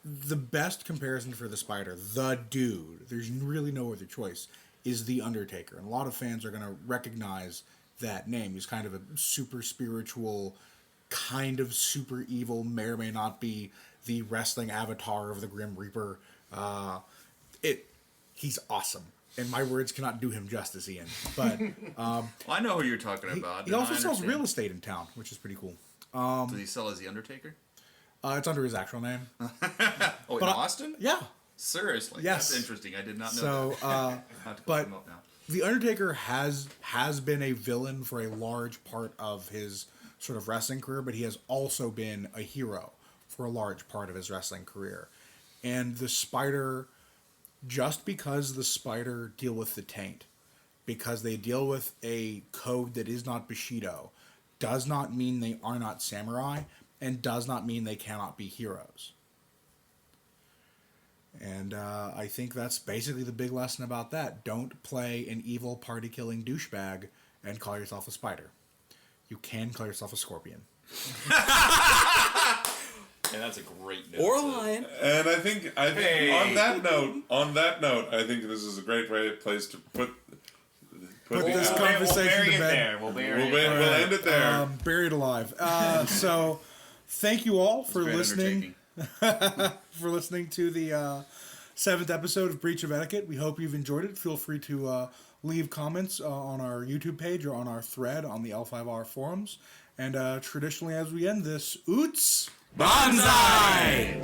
best comparison for the Spider, the dude, there's really no other choice, is The Undertaker. And a lot of fans are going to recognize that name. He's kind of a super spiritual, kind of super evil, may or may not be the wrestling avatar of the Grim Reaper. He's awesome. And my words cannot do him justice, Ian. But Well, I know who you're talking about. he and also I sells understand. real estate in town, which is pretty cool. Does he sell as the Undertaker? It's under his actual name. Oh, in But Austin? Yeah. Seriously? Yes. That's interesting. I did not know So, that. I'll have to look but him up now. The Undertaker has been a villain for a large part of his sort of wrestling career, but he has also been a hero for a large part of his wrestling career. And the Spider, just because the Spider deal with the taint, because they deal with a code that is not Bushido, does not mean they are not samurai, and does not mean they cannot be heroes. And I think that's basically the big lesson about that. Don't play an evil party-killing douchebag and call yourself a spider. You can call yourself a scorpion. And that's a great note. Or a lion. And I think Hey. on that note, I think this is a great place to put Put the this out. conversation We'll bury to it bed. there. We'll bury We'll, it. we'll end it there. Buried alive. So, thank you all for Great listening. undertaking. For listening to the 7th episode of Breach of Etiquette. We hope you've enjoyed it. Feel free to leave comments on our YouTube page or on our thread on the L5R forums. And traditionally, as we end this, Oots! Bonsai!